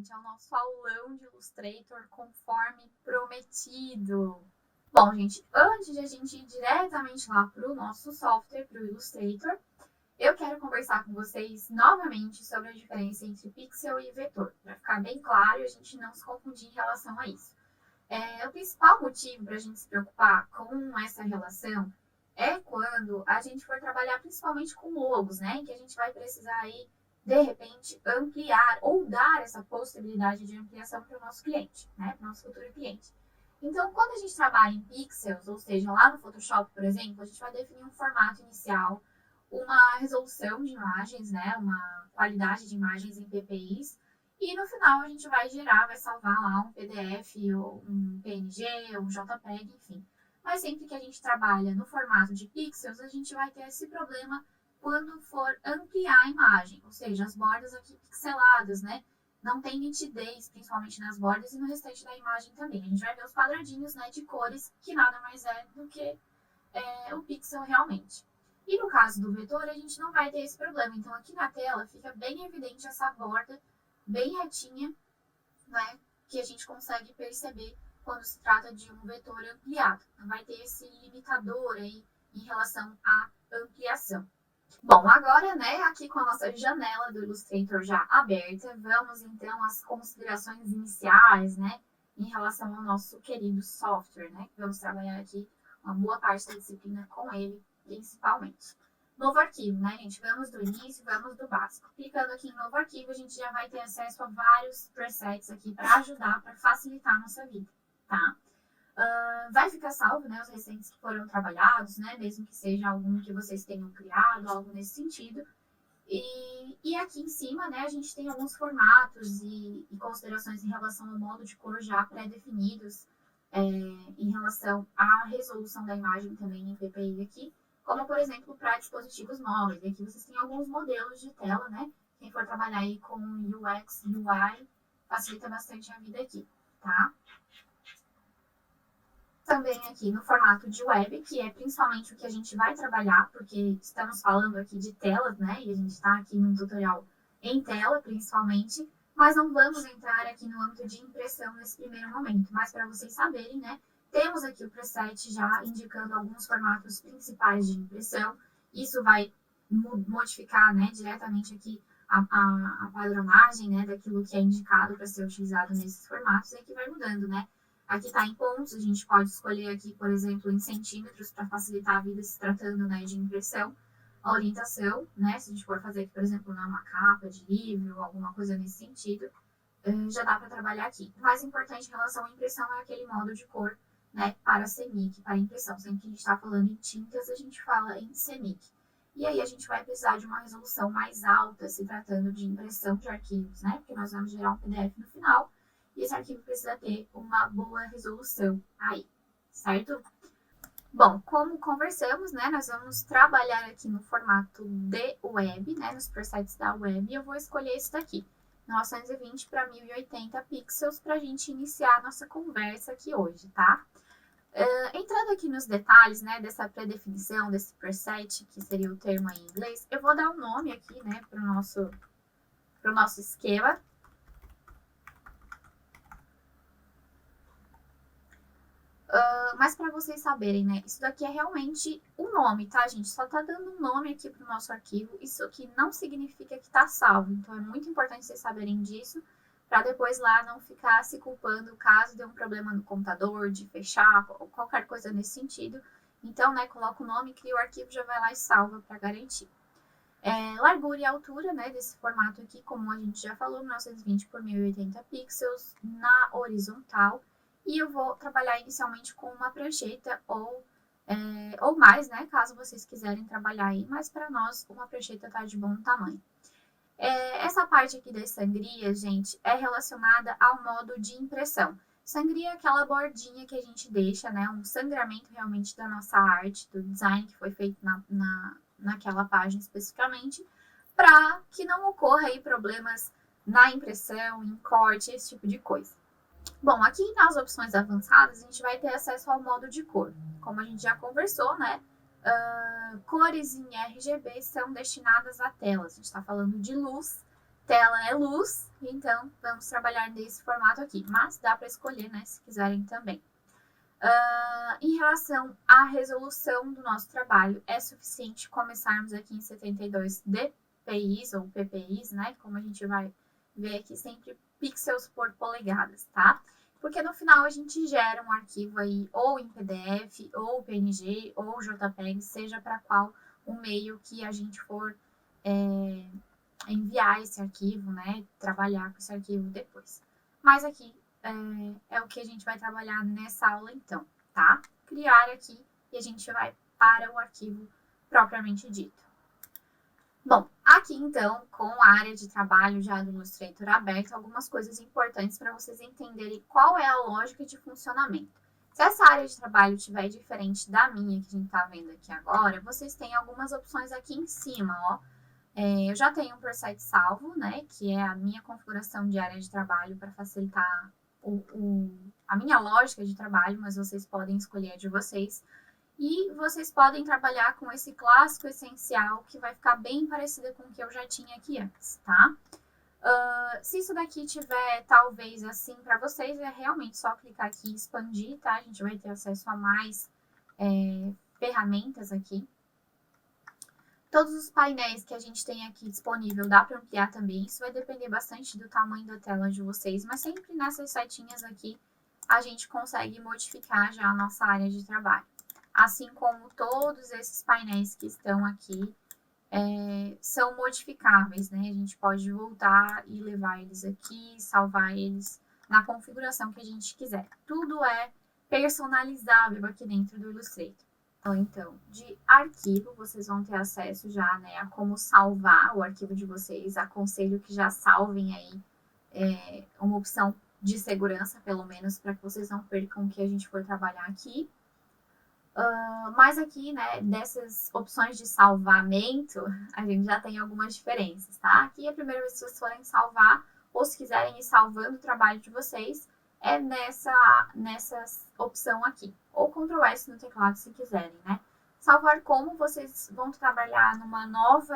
gente, ao nosso aulão de Illustrator conforme prometido. Bom, gente, antes de a gente ir diretamente lá para o nosso software, para o Illustrator, eu quero conversar com vocês novamente sobre a diferença entre pixel e vetor, para ficar bem claro e a gente não se confundir em relação a isso. O principal motivo para a gente se preocupar com essa relação é quando a gente for trabalhar principalmente com logos, né? Em que a gente vai precisar aí, de repente, ampliar ou dar essa possibilidade de ampliação para o nosso cliente, né? Para o nosso futuro cliente. Então, quando a gente trabalha em pixels, ou seja, lá no Photoshop, por exemplo, a gente vai definir um formato inicial, uma resolução de imagens, né? Uma qualidade de imagens em PPIs, e no final a gente vai gerar, vai salvar lá um PDF, ou um PNG, ou um JPEG, enfim. Mas sempre que a gente trabalha no formato de pixels, a gente vai ter esse problema quando for ampliar a imagem, ou seja, as bordas aqui pixeladas, né? Não tem nitidez, principalmente nas bordas e no restante da imagem também. A gente vai ver os quadradinhos, né, de cores, que nada mais é do que o pixel realmente. E no caso do vetor, a gente não vai ter esse problema. Então, aqui na tela fica bem evidente essa borda bem retinha, né, que a gente consegue perceber quando se trata de um vetor ampliado. Não vai ter esse limitador aí em relação à ampliação. Bom, agora, né, aqui com a nossa janela do Illustrator já aberta, vamos então às considerações iniciais, né, em relação ao nosso querido software, né? Vamos trabalhar aqui uma boa parte da disciplina com ele, principalmente. Novo arquivo, né, gente? Vamos do início, vamos do básico. Clicando aqui em novo arquivo, a gente já vai ter acesso a vários presets aqui para ajudar, para facilitar a nossa vida, tá? Vai ficar salvo, né, os recentes que foram trabalhados, né, mesmo que seja algum que vocês tenham criado, algo nesse sentido. E aqui em cima, né, a gente tem alguns formatos e considerações em relação ao modo de cor já pré-definidos, em relação à resolução da imagem também em PPI aqui, como, por exemplo, para dispositivos móveis. Aqui vocês têm alguns modelos de tela, né? Quem for trabalhar aí com UX, UI, facilita bastante a vida aqui, tá? Também aqui no formato de web, que é principalmente o que a gente vai trabalhar, porque estamos falando aqui de telas, né? E a gente está aqui num tutorial em tela, principalmente, mas não vamos entrar aqui no âmbito de impressão nesse primeiro momento. Mas para vocês saberem, né? Temos aqui o preset já indicando alguns formatos principais de impressão. Isso vai modificar, né, diretamente aqui a padronagem, né, daquilo que é indicado para ser utilizado nesses formatos, e aqui vai mudando, né? Aqui está em pontos, a gente pode escolher aqui, por exemplo, em centímetros, para facilitar a vida se tratando, né, de impressão. A orientação, né, se a gente for fazer aqui, por exemplo, uma capa de livro, ou alguma coisa nesse sentido, já dá para trabalhar aqui. O mais importante em relação à impressão é aquele modo de cor, né, para CMYK, para impressão. Sempre que a gente está falando em tintas, a gente fala em CMYK. E aí a gente vai precisar de uma resolução mais alta, se tratando de impressão de arquivos, né, porque nós vamos gerar um PDF no final, e esse arquivo precisa ter uma boa resolução aí, certo? Bom, como conversamos, né, nós vamos trabalhar aqui no formato de web, né, nos presets da web, e eu vou escolher esse daqui, 920 para 1080 pixels, para a gente iniciar a nossa conversa aqui hoje, tá? Entrando aqui nos detalhes, né, dessa pré-definição, desse preset, que seria o termo aí em inglês, eu vou dar um nome aqui, né, para o nosso esquema. Mas para vocês saberem, né, isso daqui é realmente um nome, tá, gente? Só tá dando um nome aqui pro nosso arquivo, isso aqui não significa que tá salvo, então é muito importante vocês saberem disso, para depois lá não ficar se culpando caso dê um problema no computador, de fechar, ou qualquer coisa nesse sentido. Então, né, coloca o nome, cria o arquivo, já vai lá e salva para garantir. Largura e altura, né, desse formato aqui, como a gente já falou, 1920 por 1080 pixels na horizontal. E eu vou trabalhar inicialmente com uma prancheta ou mais, né, caso vocês quiserem trabalhar aí, mas para nós uma prancheta tá de bom tamanho. Essa parte aqui das sangrias, gente, é relacionada ao modo de impressão. Sangria é aquela bordinha que a gente deixa, né, um sangramento realmente da nossa arte, do design que foi feito naquela página especificamente, para que não ocorra aí problemas na impressão, em corte, esse tipo de coisa. Bom, aqui nas opções avançadas, a gente vai ter acesso ao modo de cor. Como a gente já conversou, né? Cores em RGB são destinadas a telas. A gente está falando de luz, tela é luz, então vamos trabalhar nesse formato aqui. Mas dá para escolher, né, se quiserem também. Em relação à resolução do nosso trabalho, é suficiente começarmos aqui em 72 dpi ou ppi, né? Como a gente vai ver aqui sempre pixels por polegadas, tá? Porque no final a gente gera um arquivo aí ou em PDF, ou PNG, ou JPEG, seja para qual o meio que a gente for enviar esse arquivo, né? Trabalhar com esse arquivo depois. Mas aqui é o que a gente vai trabalhar nessa aula então, tá? Criar aqui e a gente vai para o arquivo propriamente dito. Bom, aqui então, com a área de trabalho já do Illustrator aberto, algumas coisas importantes para vocês entenderem qual é a lógica de funcionamento. Se essa área de trabalho estiver diferente da minha, que a gente está vendo aqui agora, vocês têm algumas opções aqui em cima, ó. Eu já tenho um preset salvo, né, que é a minha configuração de área de trabalho para facilitar a minha lógica de trabalho, mas vocês podem escolher a de vocês. E vocês podem trabalhar com esse clássico essencial, que vai ficar bem parecido com o que eu já tinha aqui antes, tá? Se isso daqui tiver talvez assim para vocês, é realmente só clicar aqui e expandir, tá? A gente vai ter acesso a mais ferramentas aqui. Todos os painéis que a gente tem aqui disponível dá para ampliar também. Isso vai depender bastante do tamanho da tela de vocês, mas sempre nessas setinhas aqui a gente consegue modificar já a nossa área de trabalho. Assim como todos esses painéis que estão aqui são modificáveis, né? A gente pode voltar e levar eles aqui, salvar eles na configuração que a gente quiser. Tudo é personalizável aqui dentro do Illustrator. Então, de arquivo, vocês vão ter acesso já, né, a como salvar o arquivo de vocês. Aconselho que já salvem aí uma opção de segurança, pelo menos, para que vocês não percam o que a gente for trabalhar aqui. Mas aqui, né, dessas opções de salvamento, a gente já tem algumas diferenças, tá? Aqui, a primeira vez que vocês forem salvar, ou se quiserem ir salvando o trabalho de vocês, é nessa opção aqui. Ou Ctrl S no teclado, se quiserem, né? Salvar como vocês vão trabalhar numa nova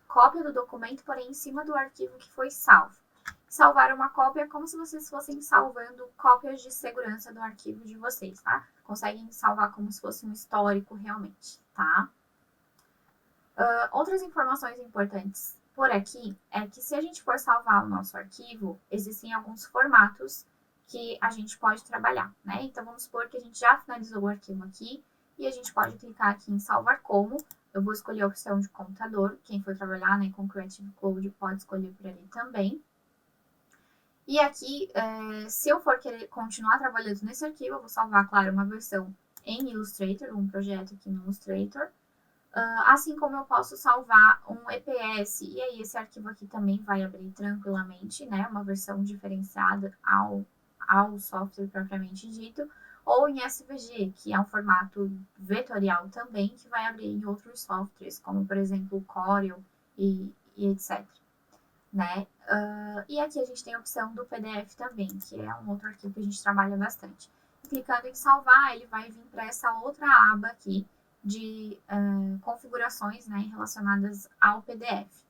cópia do documento, porém em cima do arquivo que foi salvo. Salvar uma cópia é como se vocês fossem salvando cópias de segurança do arquivo de vocês, tá? Conseguem salvar como se fosse um histórico realmente, tá? Outras informações importantes por aqui é que se a gente for salvar o nosso arquivo, existem alguns formatos que a gente pode trabalhar, né? Então, vamos supor que a gente já finalizou o arquivo aqui e a gente pode clicar aqui em salvar como. Eu vou escolher a opção de computador. Quem for trabalhar, né, com Creative Cloud pode escolher por ali também. E aqui, se eu for querer continuar trabalhando nesse arquivo, eu vou salvar, claro, uma versão em Illustrator, um projeto aqui no Illustrator. Assim como eu posso salvar um EPS, e aí esse arquivo aqui também vai abrir tranquilamente, né? Uma versão diferenciada ao software propriamente dito, ou em SVG, que é um formato vetorial também, que vai abrir em outros softwares, como por exemplo o Corel e etc. Né? E aqui a gente tem a opção do PDF também, que é um outro arquivo que a gente trabalha bastante. E clicando em salvar, ele vai vir para essa outra aba aqui de configurações, né, relacionadas ao PDF.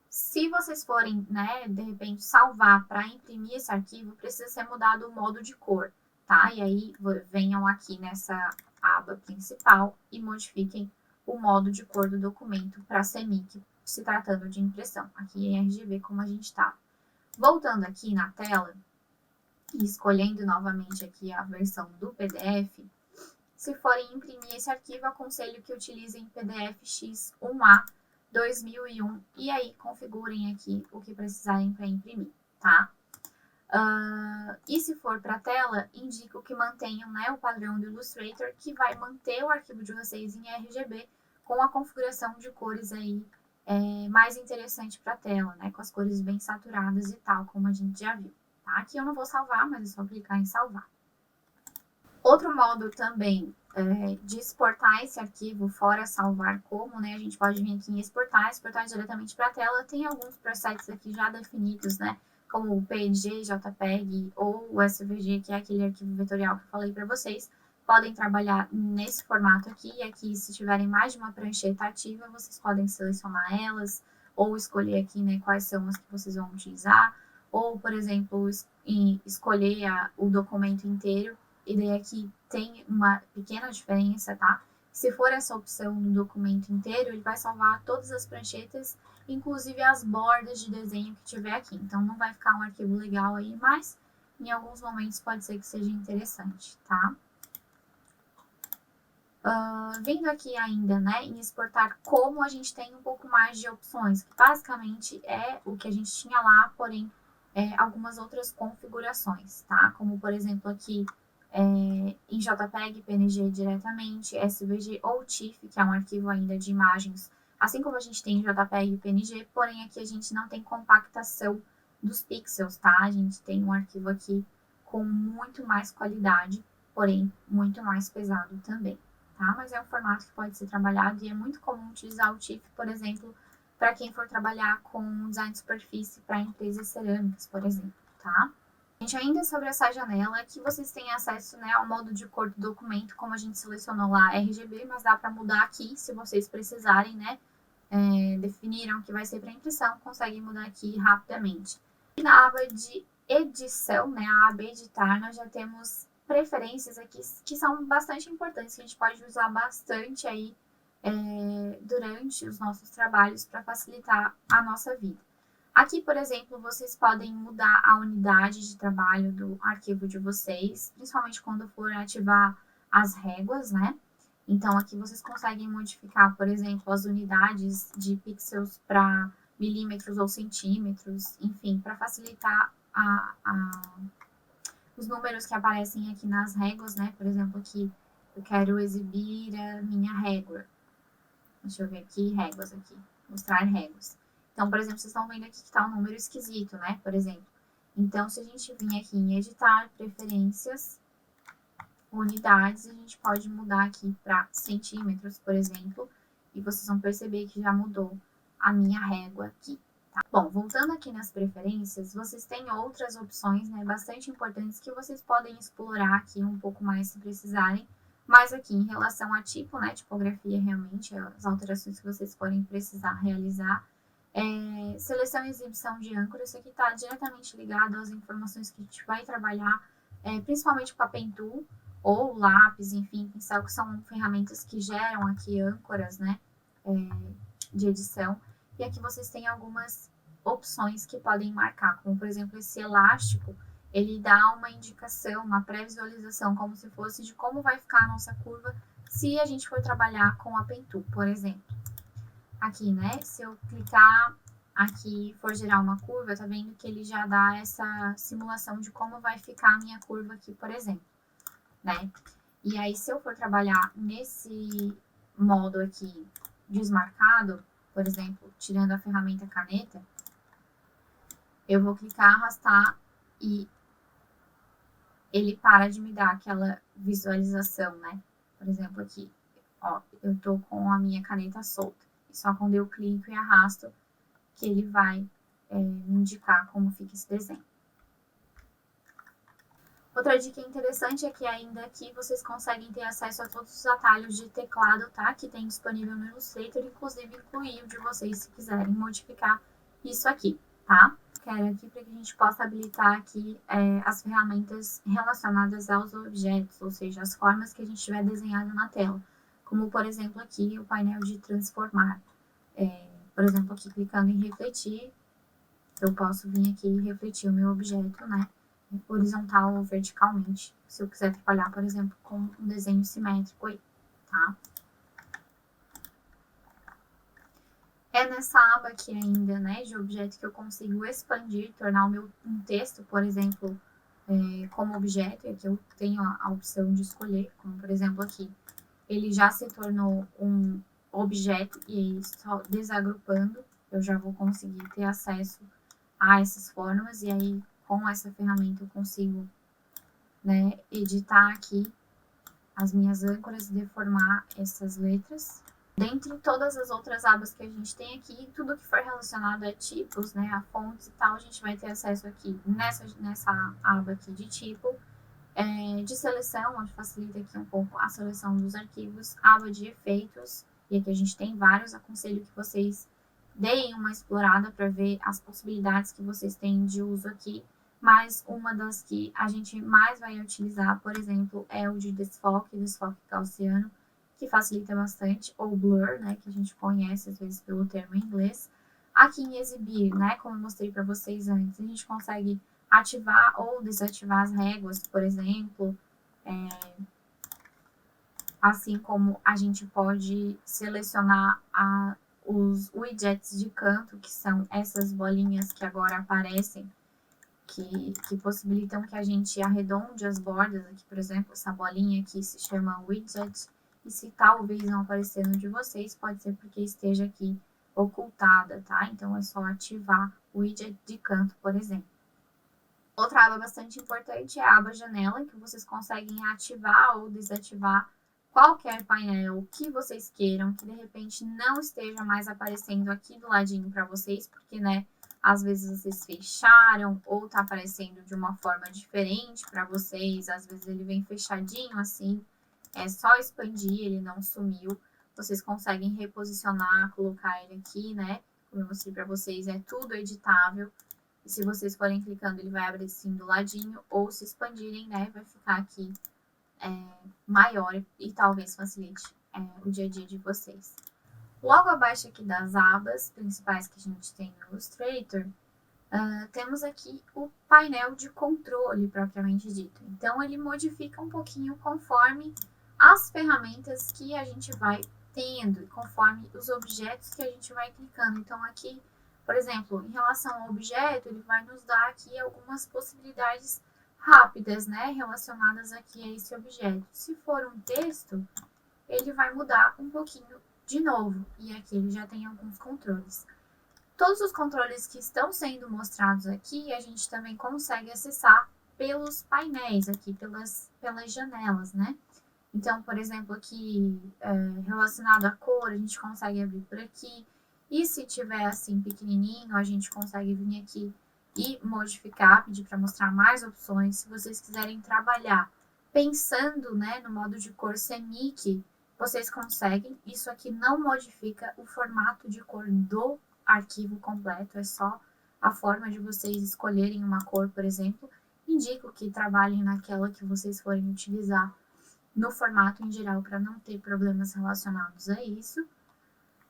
Se vocês forem, né, de repente, salvar para imprimir esse arquivo, precisa ser mudado o modo de cor, tá? E aí venham aqui nessa aba principal e modifiquem o modo de cor do documento para CMYK, se tratando de impressão. Aqui em RGB, como a gente está. Voltando aqui na tela e escolhendo novamente aqui a versão do PDF, se forem imprimir esse arquivo, aconselho que utilizem PDF X1A 2001 e aí configurem aqui o que precisarem para imprimir, tá? E se for para a tela, indico que mantenham, né, o padrão do Illustrator, que vai manter o arquivo de vocês em RGB com a configuração de cores aí mais interessante para a tela, né, com as cores bem saturadas e tal, como a gente já viu. Tá? Aqui eu não vou salvar, mas é só clicar em salvar. Outro modo também de exportar esse arquivo, fora salvar como, né? A gente pode vir aqui em exportar diretamente para a tela. Tem alguns presets aqui já definidos, né? Como o PNG, JPEG ou o SVG, que é aquele arquivo vetorial que eu falei para vocês. Podem trabalhar nesse formato aqui. E aqui, se tiverem mais de uma prancheta ativa, vocês podem selecionar elas ou escolher aqui, né, quais são as que vocês vão utilizar, ou, por exemplo, escolher o documento inteiro, e daí aqui tem uma pequena diferença, tá? Se for essa opção do documento inteiro, ele vai salvar todas as pranchetas, inclusive as bordas de desenho que tiver aqui. Então, não vai ficar um arquivo legal aí, mas em alguns momentos pode ser que seja interessante, tá? Vindo aqui ainda, né, em exportar como, a gente tem um pouco mais de opções, que basicamente é o que a gente tinha lá, porém, algumas outras configurações, tá? Como, por exemplo, aqui, em JPEG, PNG diretamente, SVG ou TIFF, que é um arquivo ainda de imagens, assim como a gente tem em JPEG e PNG, porém aqui a gente não tem compactação dos pixels, tá? A gente tem um arquivo aqui com muito mais qualidade, porém muito mais pesado também. Tá? Mas é um formato que pode ser trabalhado e é muito comum utilizar o TIFF, por exemplo, para quem for trabalhar com design de superfície para empresas cerâmicas, por exemplo, tá? Gente, ainda sobre essa janela, aqui vocês têm acesso, né, ao modo de cor do documento, como a gente selecionou lá RGB, mas dá para mudar aqui se vocês precisarem, né? Definiram que vai ser para impressão, conseguem mudar aqui rapidamente. E na aba de edição, né, a aba editar, nós já temos preferências aqui que são bastante importantes, que a gente pode usar bastante aí durante os nossos trabalhos para facilitar a nossa vida. Aqui, por exemplo, vocês podem mudar a unidade de trabalho do arquivo de vocês, principalmente quando for ativar as réguas, né? Então, aqui vocês conseguem modificar, por exemplo, as unidades de pixels para milímetros ou centímetros, enfim, para facilitar os números que aparecem aqui nas réguas, né? Por exemplo, aqui eu quero exibir a minha régua. Deixa eu ver aqui, réguas aqui, mostrar réguas. Então, por exemplo, vocês estão vendo aqui que está um número esquisito, né? Por exemplo. Então, se a gente vir aqui em editar, preferências, unidades, a gente pode mudar aqui para centímetros, por exemplo, e vocês vão perceber que já mudou a minha régua aqui. Tá? Bom, voltando aqui nas preferências, vocês têm outras opções, né, bastante importantes que vocês podem explorar aqui um pouco mais se precisarem, mas aqui em relação a tipo, né, tipografia realmente, as alterações que vocês forem precisar realizar, seleção e exibição de âncora, isso aqui está diretamente ligado às informações que a gente vai trabalhar, principalmente com a Pen Tool, ou lápis, enfim, pincel, que são ferramentas que geram aqui âncoras, né, de edição. E aqui vocês têm algumas opções que podem marcar, como por exemplo esse elástico, ele dá uma indicação, uma pré-visualização, como se fosse de como vai ficar a nossa curva se a gente for trabalhar com a Pen Tool, por exemplo. Aqui, né, se eu clicar aqui e for gerar uma curva, tá vendo que ele já dá essa simulação de como vai ficar a minha curva aqui, por exemplo, né? E aí, se eu for trabalhar nesse modo aqui desmarcado, por exemplo, tirando a ferramenta caneta, eu vou clicar, arrastar e ele para de me dar aquela visualização, né? Por exemplo, aqui, ó, eu tô com a minha caneta solta. E só quando eu clico e arrasto que ele vai me indicar como fica esse desenho. Outra dica interessante é que ainda aqui vocês conseguem ter acesso a todos os atalhos de teclado, tá? Que tem disponível no Illustrator, inclusive incluir o de vocês se quiserem modificar isso aqui, tá? Quero aqui para que a gente possa habilitar aqui as ferramentas relacionadas aos objetos, ou seja, as formas que a gente tiver desenhado na tela. Como, por exemplo, aqui o painel de transformar. Por exemplo, aqui clicando em refletir, eu posso vir aqui e refletir o meu objeto, né? Horizontal ou verticalmente, se eu quiser trabalhar, por exemplo, com um desenho simétrico aí, tá? É nessa aba aqui ainda, né, de objeto que eu consigo expandir, tornar o meu um texto, por exemplo, como objeto, e aqui eu tenho a opção de escolher, como por exemplo aqui, ele já se tornou um objeto e aí só desagrupando, eu já vou conseguir ter acesso a essas formas, e aí com essa ferramenta eu consigo, né, editar aqui as minhas âncoras e deformar essas letras. Dentre todas as outras abas que a gente tem aqui, tudo que for relacionado a tipos, né, a fontes e tal, a gente vai ter acesso aqui nessa aba aqui de tipo, de seleção, onde facilita aqui um pouco a seleção dos arquivos, aba de efeitos, e aqui a gente tem vários, aconselho que vocês deem uma explorada para ver as possibilidades que vocês têm de uso aqui. Mas uma das que a gente mais vai utilizar, por exemplo, é o de desfoque gaussiano, que facilita bastante, ou blur, né, que a gente conhece às vezes pelo termo em inglês. Aqui em exibir, né, como eu mostrei para vocês antes, a gente consegue ativar ou desativar as réguas, por exemplo, assim como a gente pode selecionar os widgets de canto, que são essas bolinhas que agora aparecem, que possibilitam que a gente arredonde as bordas. Aqui, por exemplo, essa bolinha aqui se chama widget, e se talvez não aparecer no de vocês, pode ser porque esteja aqui ocultada, tá? Então, é só ativar o widget de canto, por exemplo. Outra aba bastante importante é a aba janela, que vocês conseguem ativar ou desativar qualquer painel que vocês queiram, que de repente não esteja mais aparecendo aqui do ladinho para vocês, porque, né, às vezes vocês fecharam ou tá aparecendo de uma forma diferente para vocês, às vezes ele vem fechadinho assim, é só expandir, ele não sumiu. Vocês conseguem reposicionar, colocar ele aqui, né, como eu mostrei para vocês, é tudo editável. E se vocês forem clicando, ele vai abrir assim do ladinho, ou se expandirem, né, vai ficar aqui maior e talvez facilite o dia a dia de vocês. Logo abaixo aqui das abas principais que a gente tem no Illustrator, temos aqui o painel de controle propriamente dito. Então, ele modifica um pouquinho conforme as ferramentas que a gente vai tendo, conforme os objetos que a gente vai clicando. Então, aqui, por exemplo, em relação ao objeto, ele vai nos dar aqui algumas possibilidades rápidas, né, relacionadas aqui a esse objeto. Se for um texto, ele vai mudar um pouquinho de novo, e aqui ele já tem alguns controles. Todos os controles que estão sendo mostrados aqui, a gente também consegue acessar pelos painéis aqui, pelas janelas, né? Então, por exemplo, aqui, relacionado à cor, a gente consegue abrir por aqui. E se tiver assim pequenininho, a gente consegue vir aqui e modificar, pedir para mostrar mais opções. Se vocês quiserem trabalhar pensando, né, no modo de cor CMYK, vocês conseguem. Isso aqui não modifica o formato de cor do arquivo completo, é só a forma de vocês escolherem uma cor, por exemplo. Indico que trabalhem naquela que vocês forem utilizar no formato em geral, para não ter problemas relacionados a isso.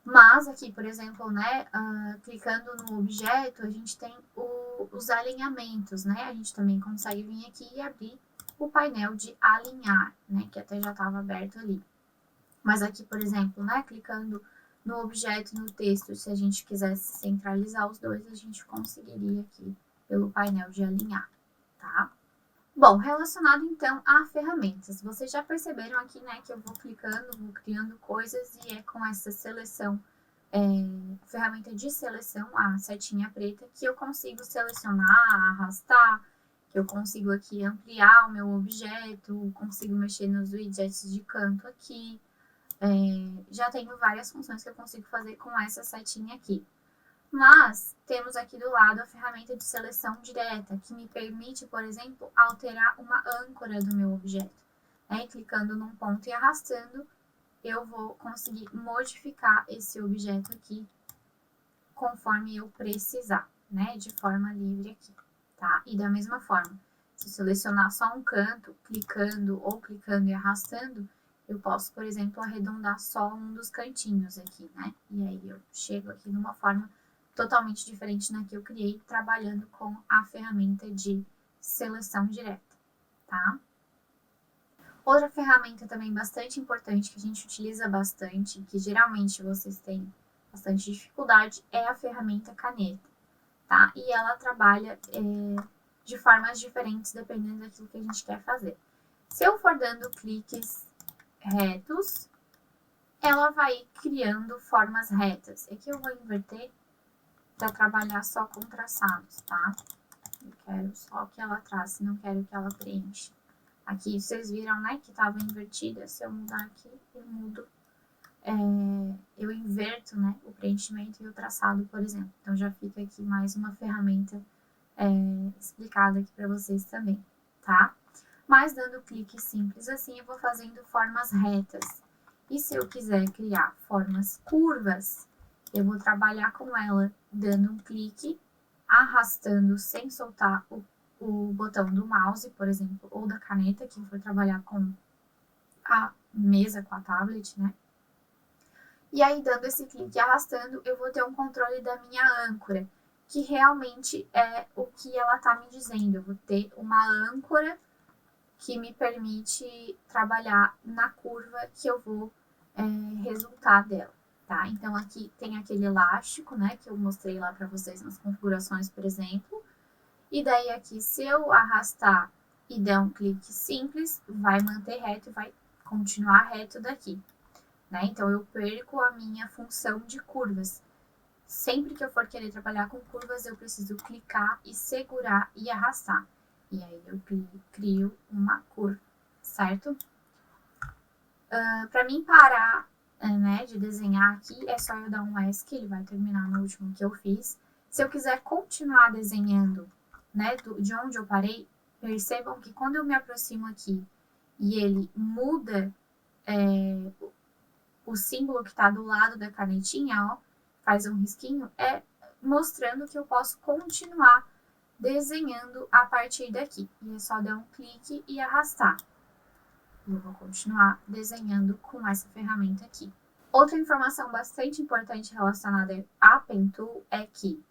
Mas aqui, por exemplo, né, clicando no objeto, a gente tem os alinhamentos, né? A gente também consegue vir aqui e abrir o painel de alinhar, né, que até já estava aberto ali. Mas aqui, por exemplo, né, clicando no objeto e no texto, se a gente quisesse centralizar os dois, a gente conseguiria aqui pelo painel de alinhar, tá? Bom, relacionado então a ferramentas, vocês já perceberam aqui, né, que eu vou clicando, vou criando coisas e é com essa seleção, ferramenta de seleção, a setinha preta, que eu consigo selecionar, arrastar, que eu consigo aqui ampliar o meu objeto, consigo mexer nos widgets de canto aqui, já tenho várias funções que eu consigo fazer com essa setinha aqui. Mas temos aqui do lado a ferramenta de seleção direta, que me permite, por exemplo, alterar uma âncora do meu objeto. Clicando num ponto e arrastando, eu vou conseguir modificar esse objeto aqui conforme eu precisar, né, de forma livre aqui, tá? E da mesma forma, se eu selecionar só um canto, clicando e arrastando, eu posso, por exemplo, arredondar só um dos cantinhos aqui, né? E aí eu chego aqui numa forma totalmente diferente na que eu criei, trabalhando com a ferramenta de seleção direta, tá? Outra ferramenta também bastante importante, que a gente utiliza bastante, que geralmente vocês têm bastante dificuldade, é a ferramenta caneta, tá? E ela trabalha de formas diferentes, dependendo daquilo que a gente quer fazer. Se eu for dando cliques retos, ela vai criando formas retas. Aqui eu vou inverter para trabalhar só com traçados, tá? Eu quero só que ela trace, não quero que ela preencha. Aqui vocês viram, né, que estava invertida. Se eu mudar aqui, eu mudo, eu inverto, né, o preenchimento e o traçado, por exemplo. Então já fica aqui mais uma ferramenta explicada aqui para vocês também, tá? Mas dando clique simples assim, eu vou fazendo formas retas. E se eu quiser criar formas curvas, eu vou trabalhar com ela dando um clique, arrastando sem soltar o botão do mouse, por exemplo, ou da caneta, quem for trabalhar com a mesa, com a tablet, né? E aí, dando esse clique e arrastando, eu vou ter um controle da minha âncora, que realmente é o que ela tá me dizendo. Eu vou ter uma âncora que me permite trabalhar na curva que eu vou resultar dela, tá? Então, aqui tem aquele elástico, né, que eu mostrei lá para vocês nas configurações, por exemplo. E daí, aqui, se eu arrastar e der um clique simples, vai manter reto e vai continuar reto daqui, né? Então, eu perco a minha função de curvas. Sempre que eu for querer trabalhar com curvas, eu preciso clicar e segurar e arrastar. E aí eu crio uma curva, certo? Para mim parar, né, de desenhar aqui, é só eu dar um ESC, ele vai terminar no último que eu fiz. Se eu quiser continuar desenhando, né, de onde eu parei, percebam que quando eu me aproximo aqui e ele muda o símbolo que está do lado da canetinha, ó, faz um risquinho, é mostrando que eu posso continuar desenhando a partir daqui. E é só dar um clique e arrastar. E eu vou continuar desenhando com essa ferramenta aqui. Outra informação bastante importante relacionada à Pen Tool é que,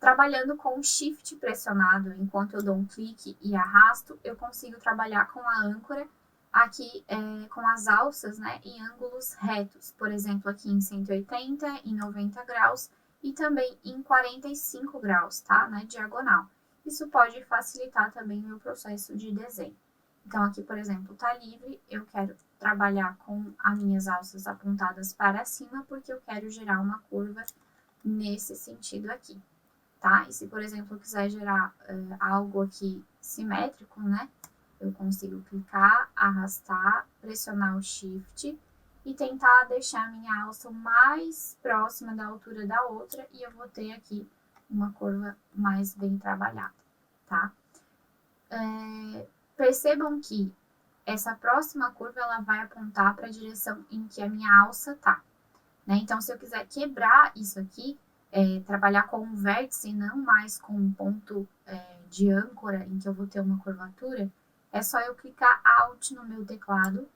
trabalhando com o Shift pressionado, enquanto eu dou um clique e arrasto, eu consigo trabalhar com a âncora aqui com as alças, né, em ângulos retos. Por exemplo, aqui em 180, em 90 graus e também em 45 graus, tá, na diagonal. Isso pode facilitar também o meu processo de desenho. Então, aqui, por exemplo, tá livre, eu quero trabalhar com as minhas alças apontadas para cima, porque eu quero gerar uma curva nesse sentido aqui, tá? E se, por exemplo, eu quiser gerar algo aqui simétrico, né? Eu consigo clicar, arrastar, pressionar o Shift e tentar deixar a minha alça o mais próxima da altura da outra e eu vou ter aqui uma curva mais bem trabalhada, tá? Percebam que essa próxima curva ela vai apontar para a direção em que a minha alça tá, né? Então, se eu quiser quebrar isso aqui, trabalhar com um vértice e não mais com um ponto de âncora em que eu vou ter uma curvatura, é só eu clicar Alt no meu teclado,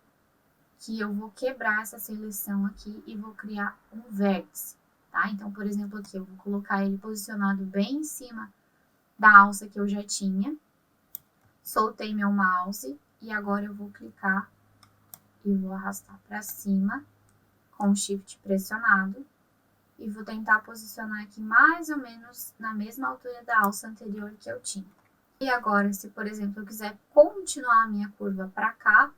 que eu vou quebrar essa seleção aqui e vou criar um vértice, tá? Então, por exemplo, aqui eu vou colocar ele posicionado bem em cima da alça que eu já tinha, soltei meu mouse e agora eu vou clicar e vou arrastar para cima com o Shift pressionado e vou tentar posicionar aqui mais ou menos na mesma altura da alça anterior que eu tinha. E agora, se por exemplo eu quiser continuar a minha curva para cá,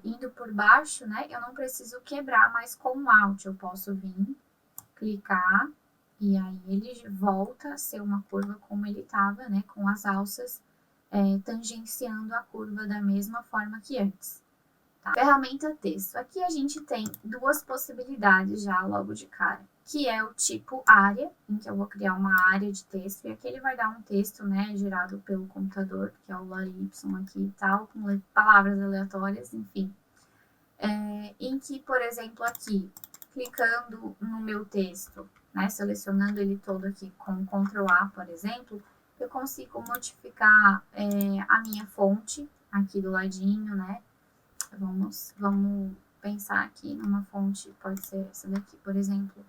indo por baixo, né, eu não preciso quebrar mais com o Alt, eu posso vir, clicar e aí ele volta a ser uma curva como ele estava, né, com as alças tangenciando a curva da mesma forma que antes. Tá? Ferramenta texto. Aqui a gente tem duas possibilidades já logo de cara, que é o tipo área, em que eu vou criar uma área de texto, e aqui ele vai dar um texto, né, gerado pelo computador, que é o LaY aqui e tal, com palavras aleatórias, enfim. Em que, por exemplo, aqui, clicando no meu texto, né, selecionando ele todo aqui com Ctrl A, por exemplo, eu consigo modificar a minha fonte aqui do ladinho, né? Vamos pensar aqui numa fonte, pode ser essa daqui, por exemplo,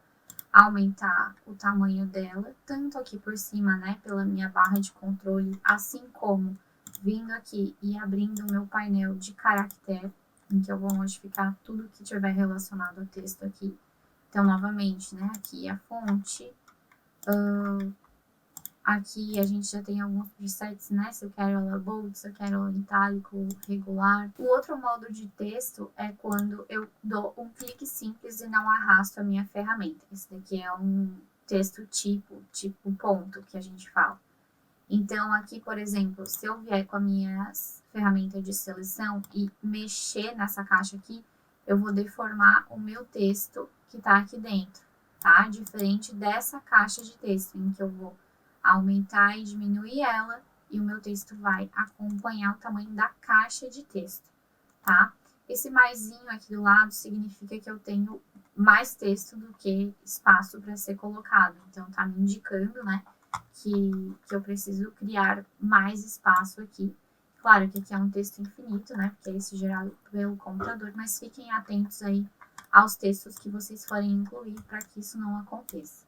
aumentar o tamanho dela, tanto aqui por cima, né, pela minha barra de controle, assim como vindo aqui e abrindo o meu painel de caractere, em que eu vou modificar tudo que tiver relacionado ao texto aqui. Então, novamente, né, aqui a fonte, aqui a gente já tem alguns presets, né? Se eu quero ela bold, se eu quero ela itálico, regular. O outro modo de texto é quando eu dou um clique simples e não arrasto a minha ferramenta. Esse daqui é um texto tipo ponto que a gente fala. Então, aqui, por exemplo, se eu vier com a minha ferramenta de seleção e mexer nessa caixa aqui, eu vou deformar o meu texto que tá aqui dentro, tá? Diferente dessa caixa de texto, em que eu vou aumentar e diminuir ela, e o meu texto vai acompanhar o tamanho da caixa de texto, tá? Esse maisinho aqui do lado significa que eu tenho mais texto do que espaço para ser colocado. Então, tá me indicando, né, que eu preciso criar mais espaço aqui. Claro que aqui é um texto infinito, né, porque é esse gerado pelo computador, mas fiquem atentos aí aos textos que vocês forem incluir para que isso não aconteça.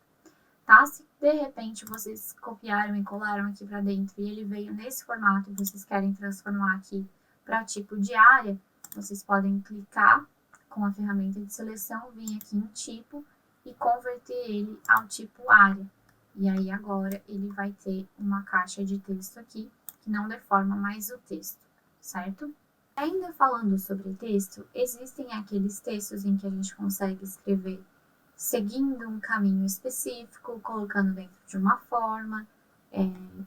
Tá? Se de repente vocês copiaram e colaram aqui para dentro e ele veio nesse formato e vocês querem transformar aqui para tipo de área, vocês podem clicar com a ferramenta de seleção, vir aqui em tipo e converter ele ao tipo área. E aí agora ele vai ter uma caixa de texto aqui que não deforma mais o texto, certo? Ainda falando sobre texto, existem aqueles textos em que a gente consegue escrever seguindo um caminho específico, colocando dentro de uma forma,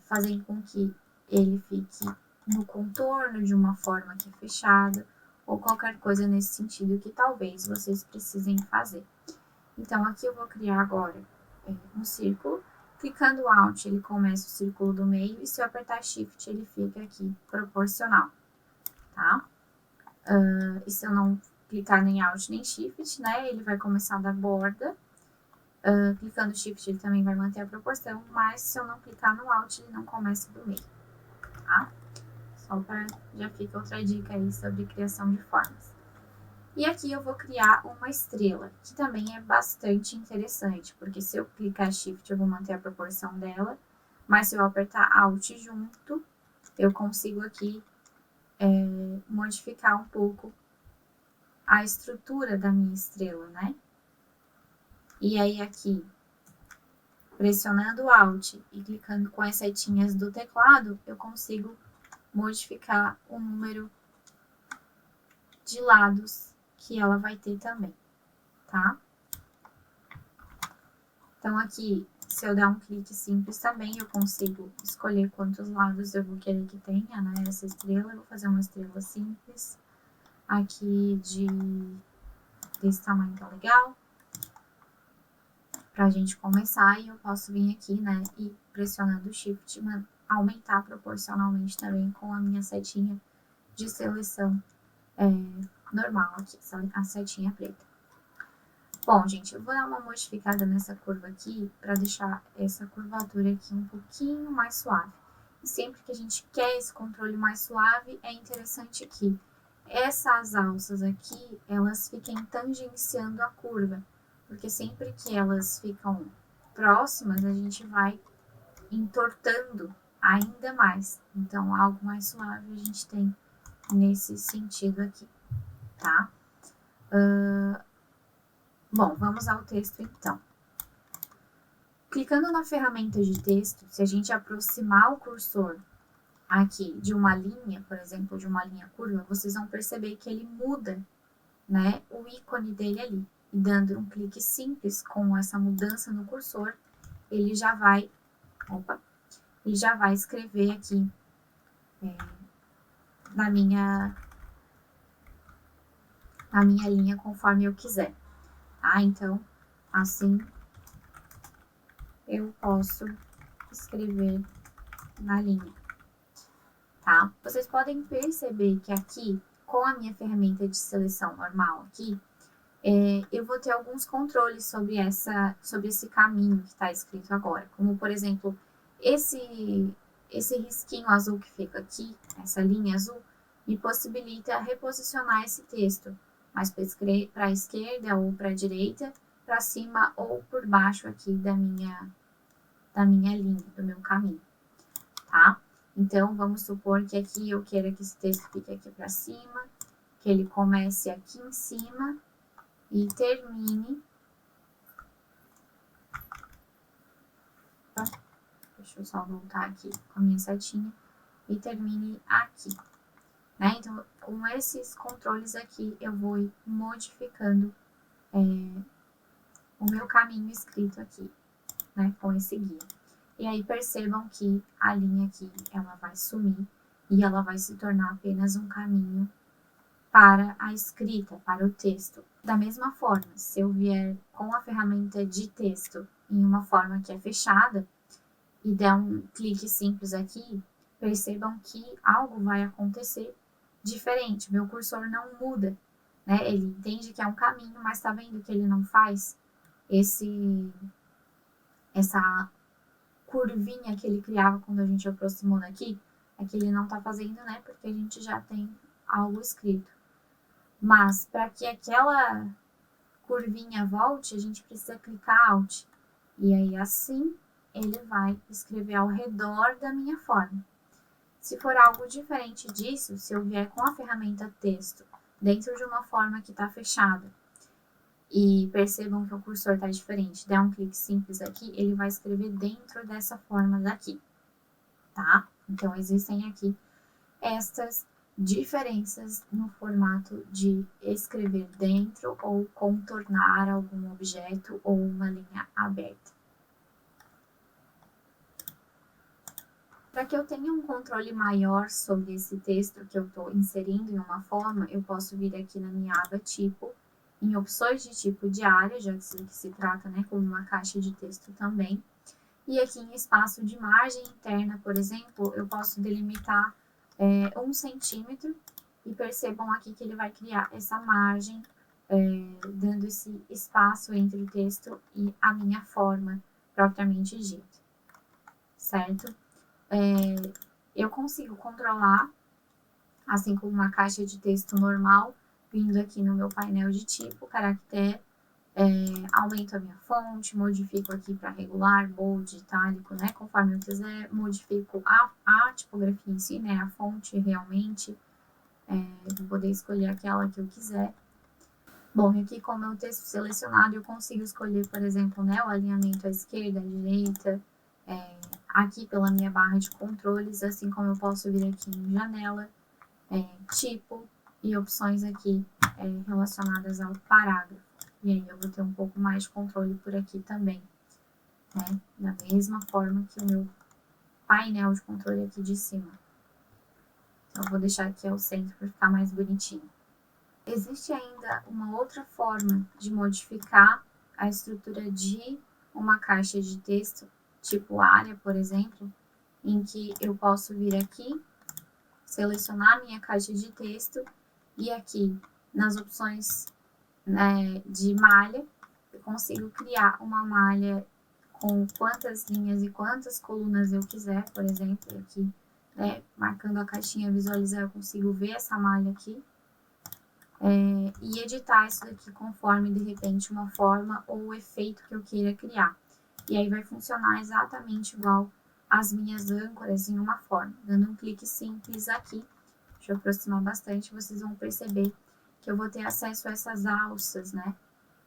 fazendo com que ele fique no contorno de uma forma que é fechada, ou qualquer coisa nesse sentido que talvez vocês precisem fazer. Então, aqui eu vou criar agora um círculo. Clicando Alt, ele começa o círculo do meio, e se eu apertar Shift, ele fica aqui proporcional, tá? E se eu não clicar nem Alt nem Shift, né, ele vai começar da borda. Clicando Shift, ele também vai manter a proporção, mas se eu não clicar no Alt, ele não começa do meio, tá? Só para já fica outra dica aí sobre criação de formas. E aqui eu vou criar uma estrela, que também é bastante interessante, porque se eu clicar Shift, eu vou manter a proporção dela, mas se eu apertar Alt junto, eu consigo aqui modificar um pouco a estrutura da minha estrela, né? E aí aqui, pressionando Alt e clicando com as setinhas do teclado, eu consigo modificar o número de lados que ela vai ter também, tá? Então, aqui, se eu der um clique simples também, eu consigo escolher quantos lados eu vou querer que tenha, né, essa estrela. Eu vou fazer uma estrela simples, aqui desse tamanho tá legal, pra gente começar, e eu posso vir aqui, né, e pressionando o Shift, aumentar proporcionalmente também com a minha setinha de seleção normal aqui, a setinha preta. Bom, gente, eu vou dar uma modificada nessa curva aqui para deixar essa curvatura aqui um pouquinho mais suave. E sempre que a gente quer esse controle mais suave, é interessante que essas alças aqui, elas fiquem tangenciando a curva, porque sempre que elas ficam próximas, a gente vai entortando ainda mais. Então, algo mais suave a gente tem nesse sentido aqui, tá? Bom, vamos ao texto então. Clicando na ferramenta de texto, se a gente aproximar o cursor aqui de uma linha, por exemplo, de uma linha curva, vocês vão perceber que ele muda, né, o ícone dele ali. E dando um clique simples com essa mudança no cursor, ele já vai escrever aqui na minha linha conforme eu quiser, tá? Então, assim, eu posso escrever na linha, tá? Vocês podem perceber que aqui, com a minha ferramenta de seleção normal aqui, eu vou ter alguns controles sobre esse caminho que está escrito agora. Como, por exemplo, esse risquinho azul que fica aqui, essa linha azul, me possibilita reposicionar esse texto mais para a esquerda ou para a direita, para cima ou por baixo aqui da minha linha, do meu caminho, tá? Então, vamos supor que aqui eu queira que esse texto fique aqui para cima, que ele comece aqui em cima e termine. Deixa eu só voltar aqui com a minha setinha e termine aqui, né? Então, com esses controles aqui, eu vou ir modificando o meu caminho escrito aqui, né? Com esse guia. E aí, percebam que a linha aqui, ela vai sumir e ela vai se tornar apenas um caminho para a escrita, para o texto. Da mesma forma, se eu vier com a ferramenta de texto em uma forma que é fechada e der um clique simples aqui, percebam que algo vai acontecer diferente. Meu cursor não muda, né? Ele entende que é um caminho, mas tá vendo que ele não faz essa curvinha que ele criava quando a gente aproximou daqui, é que ele não tá fazendo, né? Porque a gente já tem algo escrito. Mas para que aquela curvinha volte, a gente precisa clicar Alt. E aí assim ele vai escrever ao redor da minha forma. Se for algo diferente disso, se eu vier com a ferramenta texto dentro de uma forma que está fechada e percebam que o cursor está diferente, der um clique simples aqui, ele vai escrever dentro dessa forma daqui, tá? Então, existem aqui estas diferenças no formato de escrever dentro ou contornar algum objeto ou uma linha aberta. Para que eu tenha um controle maior sobre esse texto que eu estou inserindo em uma forma, eu posso vir aqui na minha aba Tipo, em opções de tipo de área, já que se trata, né, como uma caixa de texto também. E aqui em espaço de margem interna, por exemplo, eu posso delimitar 1 centímetro e percebam aqui que ele vai criar essa margem, dando esse espaço entre o texto e a minha forma propriamente dita, certo? Eu consigo controlar, assim como uma caixa de texto normal, vindo aqui no meu painel de tipo, caractere, aumento a minha fonte, modifico aqui para regular, bold, itálico, né, conforme eu quiser, modifico a tipografia em si, né, a fonte realmente, vou poder escolher aquela que eu quiser. Bom, aqui com o meu texto selecionado, eu consigo escolher, por exemplo, né, o alinhamento à esquerda, à direita, aqui pela minha barra de controles, assim como eu posso vir aqui em janela, tipo e opções aqui relacionadas ao parágrafo. E aí eu vou ter um pouco mais de controle por aqui também, né? Da mesma forma que o meu painel de controle aqui de cima. Então eu vou deixar aqui ao centro para ficar mais bonitinho. Existe ainda uma outra forma de modificar a estrutura de uma caixa de texto, tipo área, por exemplo, em que eu posso vir aqui, selecionar a minha caixa de texto e aqui nas opções, né, de malha, eu consigo criar uma malha com quantas linhas e quantas colunas eu quiser, por exemplo, aqui, né, marcando a caixinha visualizar, eu consigo ver essa malha aqui, e editar isso daqui conforme, de repente, uma forma ou o efeito que eu queira criar. E aí vai funcionar exatamente igual as minhas âncoras em uma forma. Dando um clique simples aqui, deixa eu aproximar bastante, vocês vão perceber que eu vou ter acesso a essas alças, né?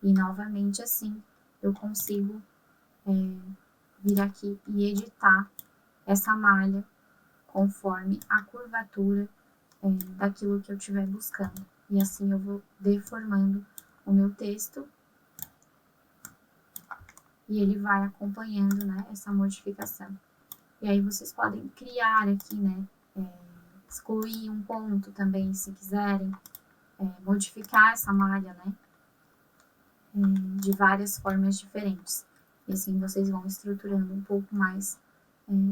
E novamente assim, eu consigo vir aqui e editar essa malha conforme a curvatura daquilo que eu estiver buscando. E assim eu vou deformando o meu texto e ele vai acompanhando, né, essa modificação. E aí vocês podem criar aqui, né, excluir um ponto também, se quiserem, modificar essa malha, né, de várias formas diferentes. E assim vocês vão estruturando um pouco mais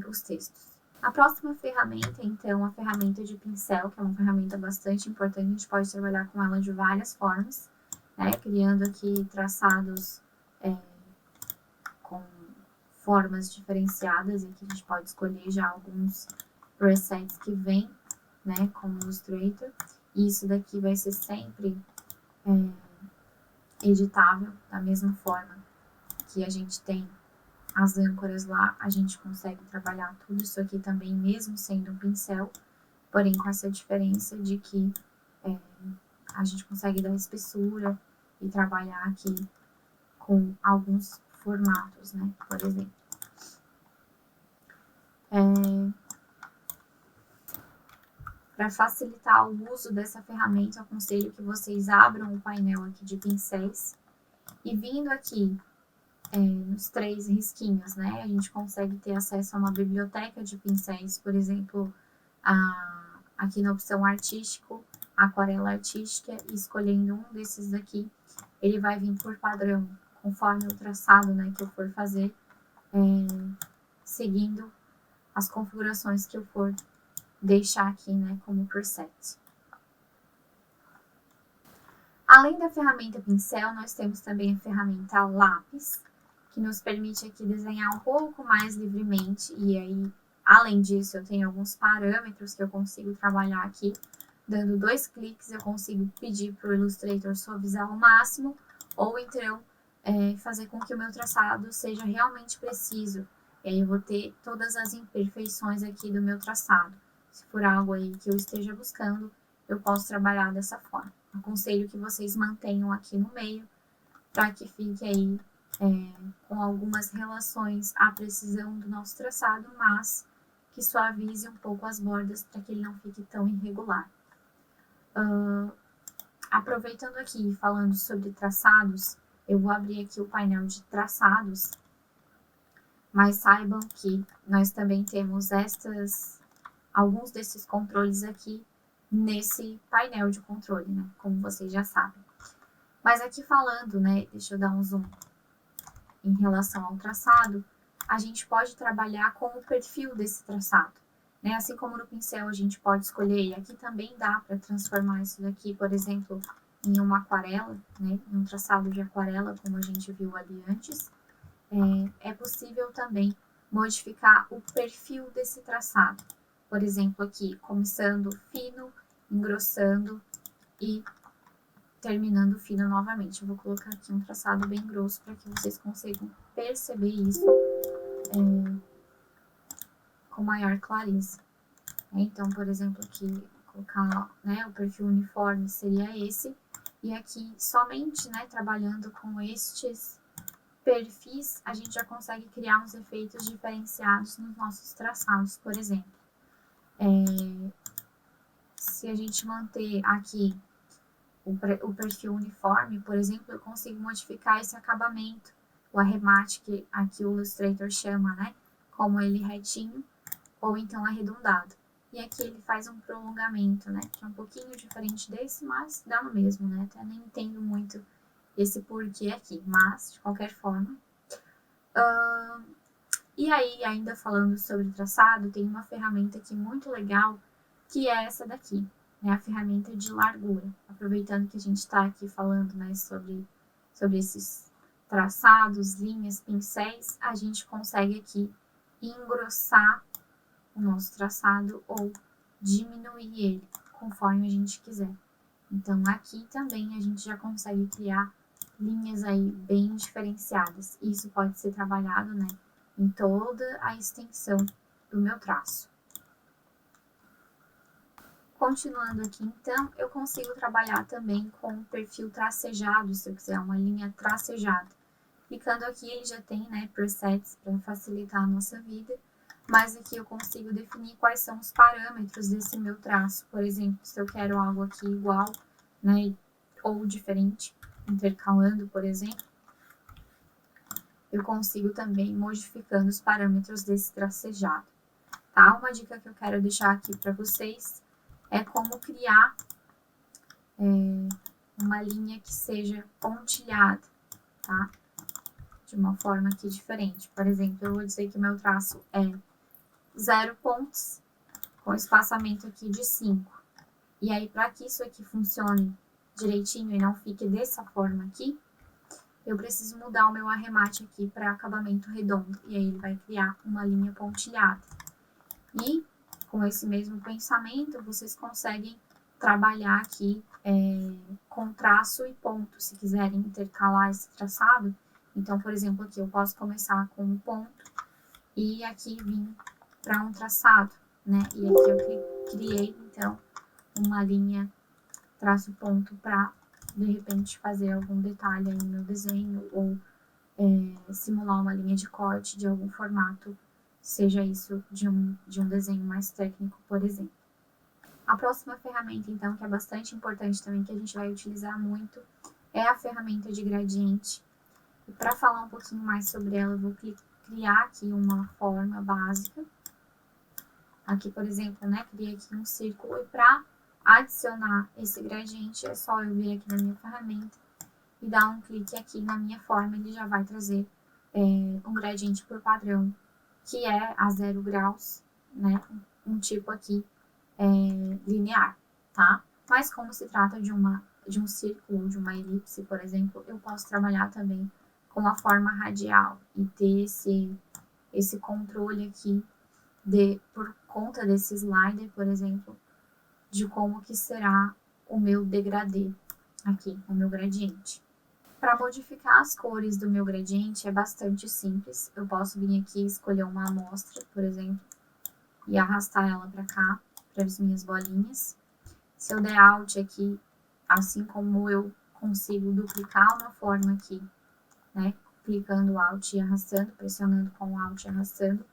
os textos. A próxima ferramenta, então, a ferramenta de pincel, que é uma ferramenta bastante importante, a gente pode trabalhar com ela de várias formas, né, criando aqui traçados com formas diferenciadas, e aqui a gente pode escolher já alguns presets que vem, né, com o Illustrator, e isso daqui vai ser sempre editável, da mesma forma que a gente tem as âncoras lá, a gente consegue trabalhar tudo isso aqui também, mesmo sendo um pincel, porém com essa diferença de que a gente consegue dar espessura e trabalhar aqui com alguns formatos, né, por exemplo. Para facilitar o uso dessa ferramenta, eu aconselho que vocês abram o painel aqui de pincéis e vindo aqui nos 3 risquinhos, né, a gente consegue ter acesso a uma biblioteca de pincéis, por exemplo, aqui na opção artístico, aquarela artística, e escolhendo um desses daqui, ele vai vir por padrão, conforme o traçado, né, que eu for fazer, seguindo as configurações que eu for deixar aqui, né, como preset. Além da ferramenta pincel, nós temos também a ferramenta lápis, que nos permite aqui desenhar um pouco mais livremente. E aí, além disso, eu tenho alguns parâmetros que eu consigo trabalhar aqui. Dando 2 cliques, eu consigo pedir para o Illustrator suavizar ao máximo, ou então fazer com que o meu traçado seja realmente preciso. E aí eu vou ter todas as imperfeições aqui do meu traçado. Se for algo aí que eu esteja buscando, eu posso trabalhar dessa forma. Aconselho que vocês mantenham aqui no meio, para que fique aí com algumas relações à precisão do nosso traçado, mas que suavize um pouco as bordas para que ele não fique tão irregular. Aproveitando aqui, falando sobre traçados, eu vou abrir aqui o painel de traçados, mas saibam que nós também temos alguns desses controles aqui nesse painel de controle, né? Como vocês já sabem. Mas aqui falando, né? Deixa eu dar um zoom em relação ao traçado, a gente pode trabalhar com o perfil desse traçado, né? Assim como no pincel a gente pode escolher, e aqui também dá para transformar isso daqui, por exemplo, em uma aquarela, né? Em um traçado de aquarela, como a gente viu ali antes. É possível também modificar o perfil desse traçado. Por exemplo, aqui, começando fino, engrossando e terminando fino novamente. Eu vou colocar aqui um traçado bem grosso para que vocês consigam perceber isso com maior clareza. Então, por exemplo, aqui, colocar, né, o perfil uniforme seria esse. E aqui, somente, né, trabalhando com estes perfis, a gente já consegue criar uns efeitos diferenciados nos nossos traçados, por exemplo. Se a gente manter aqui o perfil uniforme, por exemplo, eu consigo modificar esse acabamento, o arremate que aqui o Illustrator chama, né? Como ele retinho ou então arredondado. E aqui ele faz um prolongamento, né? Que é um pouquinho diferente desse, mas dá no mesmo, né? Até nem entendo muito esse porquê aqui, mas de qualquer forma. E aí, ainda falando sobre traçado, tem uma ferramenta aqui muito legal, que é essa daqui, né? A ferramenta de largura. Aproveitando que a gente está aqui falando, né, sobre esses traçados, linhas, pincéis, a gente consegue aqui engrossar o nosso traçado ou diminuir ele, conforme a gente quiser. Então, aqui também a gente já consegue criar linhas aí bem diferenciadas. Isso pode ser trabalhado, né, em toda a extensão do meu traço. Continuando aqui, então, eu consigo trabalhar também com o perfil tracejado, se eu quiser uma linha tracejada. Clicando aqui, ele já tem, né, presets para facilitar a nossa vida, mas aqui eu consigo definir quais são os parâmetros desse meu traço. Por exemplo, se eu quero algo aqui igual, né, ou diferente, intercalando, por exemplo, eu consigo também modificando os parâmetros desse tracejado, tá? Uma dica que eu quero deixar aqui para vocês é como criar uma linha que seja pontilhada, tá? De uma forma aqui diferente. Por exemplo, eu vou dizer que o meu traço é 0 pontos, com espaçamento aqui de 5. E aí, para que isso aqui funcione direitinho e não fique dessa forma aqui, eu preciso mudar o meu arremate aqui para acabamento redondo. E aí, ele vai criar uma linha pontilhada. E, com esse mesmo pensamento, vocês conseguem trabalhar aqui com traço e ponto, se quiserem intercalar esse traçado. Então, por exemplo, aqui eu posso começar com um ponto e aqui vir para um traçado, né? E aqui eu criei, então, uma linha traço ponto para, de repente, fazer algum detalhe aí no meu desenho ou simular uma linha de corte de algum formato, seja isso de um desenho mais técnico, por exemplo. A próxima ferramenta, então, que é bastante importante também, que a gente vai utilizar muito, é a ferramenta de gradiente. E para falar um pouquinho mais sobre ela, eu vou criar aqui uma forma básica. Aqui, por exemplo, né, criei aqui um círculo e para adicionar esse gradiente é só eu vir aqui na minha ferramenta e dar um clique aqui na minha forma, ele já vai trazer um gradiente por padrão, que é a 0 graus, né, um tipo aqui linear, tá? Mas como se trata de uma de um círculo ou de uma elipse, por exemplo, eu posso trabalhar também com a forma radial e ter esse controle aqui por conta desse slider, por exemplo, de como que será o meu degradê aqui, o meu gradiente. Para modificar as cores do meu gradiente é bastante simples. Eu posso vir aqui e escolher uma amostra, por exemplo, e arrastar ela para cá, para as minhas bolinhas. Se eu der Alt aqui, assim como eu consigo duplicar uma forma aqui, né, clicando Alt e arrastando, pressionando com o Alt e arrastando,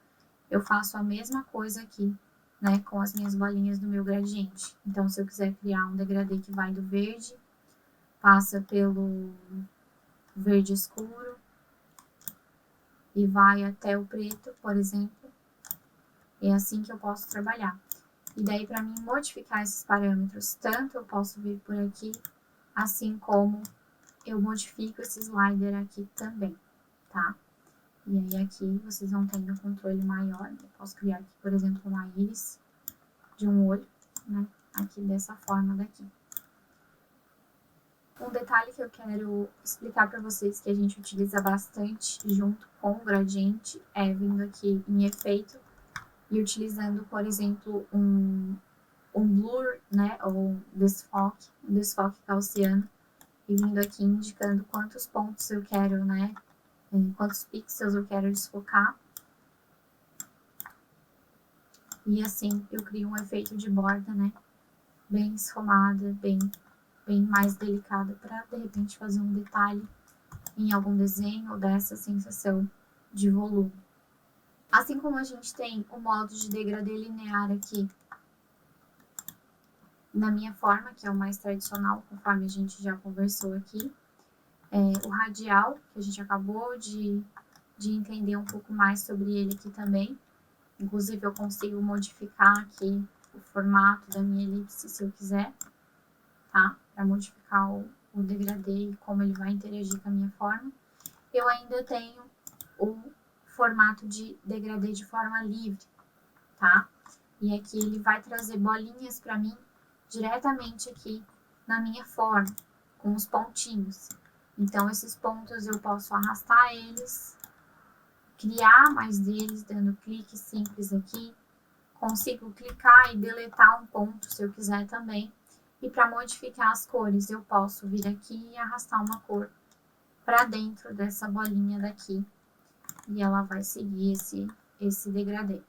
eu faço a mesma coisa aqui, né, com as minhas bolinhas do meu gradiente. Então, se eu quiser criar um degradê que vai do verde, passa pelo verde escuro e vai até o preto, por exemplo, é assim que eu posso trabalhar. E daí, para mim modificar esses parâmetros, tanto eu posso vir por aqui, assim como eu modifico esse slider aqui também, tá? E aí aqui vocês vão tendo um controle maior. Eu posso criar aqui, por exemplo, uma íris de um olho, né? Aqui dessa forma daqui. Um detalhe que eu quero explicar para vocês que a gente utiliza bastante junto com o gradiente é vindo aqui em efeito e utilizando, por exemplo, um blur, né, ou um desfoque gaussiano, e vindo aqui indicando quantos pontos eu quero, né, quantos pixels eu quero desfocar. E assim eu crio um efeito de borda, né, bem esfumada, bem mais delicada, para de repente fazer um detalhe em algum desenho ou dessa sensação de volume. Assim como a gente tem o modo de degradê linear aqui na minha forma, que é o mais tradicional, conforme a gente já conversou aqui, o radial, que a gente acabou de entender um pouco mais sobre ele aqui também. Inclusive, eu consigo modificar aqui o formato da minha elipse, se eu quiser, tá? Para modificar o degradê e como ele vai interagir com a minha forma. Eu ainda tenho o formato de degradê de forma livre, tá? E aqui ele vai trazer bolinhas para mim diretamente aqui na minha forma, com os pontinhos. Então, esses pontos eu posso arrastar eles, criar mais deles, dando clique simples aqui. Consigo clicar e deletar um ponto se eu quiser também. E para modificar as cores, eu posso vir aqui e arrastar uma cor para dentro dessa bolinha daqui. E ela vai seguir esse degradê.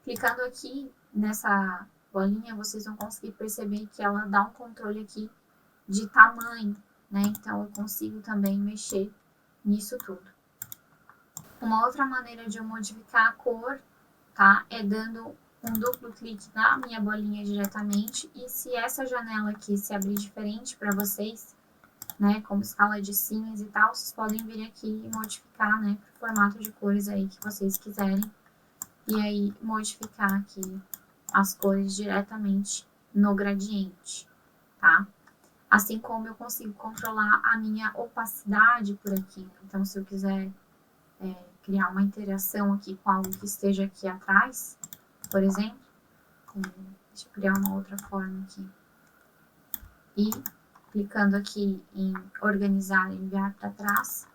Clicando aqui nessa bolinha, vocês vão conseguir perceber que ela dá um controle aqui de tamanho, né? Então, eu consigo também mexer nisso tudo. Uma outra maneira de eu modificar a cor, tá? É dando um duplo clique na minha bolinha diretamente. E se essa janela aqui se abrir diferente para vocês, né? Como escala de cinza e tal, vocês podem vir aqui e modificar, né? Pro formato de cores aí que vocês quiserem. E aí, modificar aqui as cores diretamente no gradiente, tá? Assim como eu consigo controlar a minha opacidade por aqui. Então, se eu quiser criar uma interação aqui com algo que esteja aqui atrás, por exemplo, deixa eu criar uma outra forma aqui. E clicando aqui em organizar e enviar para trás,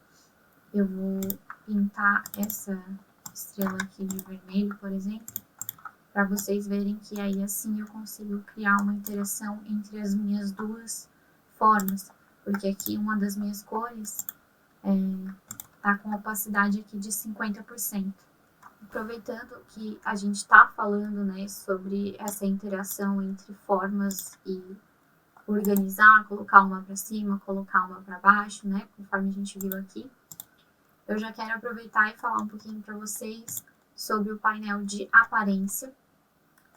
eu vou pintar essa estrela aqui de vermelho, por exemplo, para vocês verem que aí assim eu consigo criar uma interação entre as minhas duas formas, porque aqui uma das minhas cores tá com opacidade aqui de 50%. Aproveitando que a gente está falando, né, sobre essa interação entre formas e organizar, colocar uma para cima, colocar uma para baixo, né, conforme a gente viu aqui, eu já quero aproveitar e falar um pouquinho para vocês sobre o painel de aparência,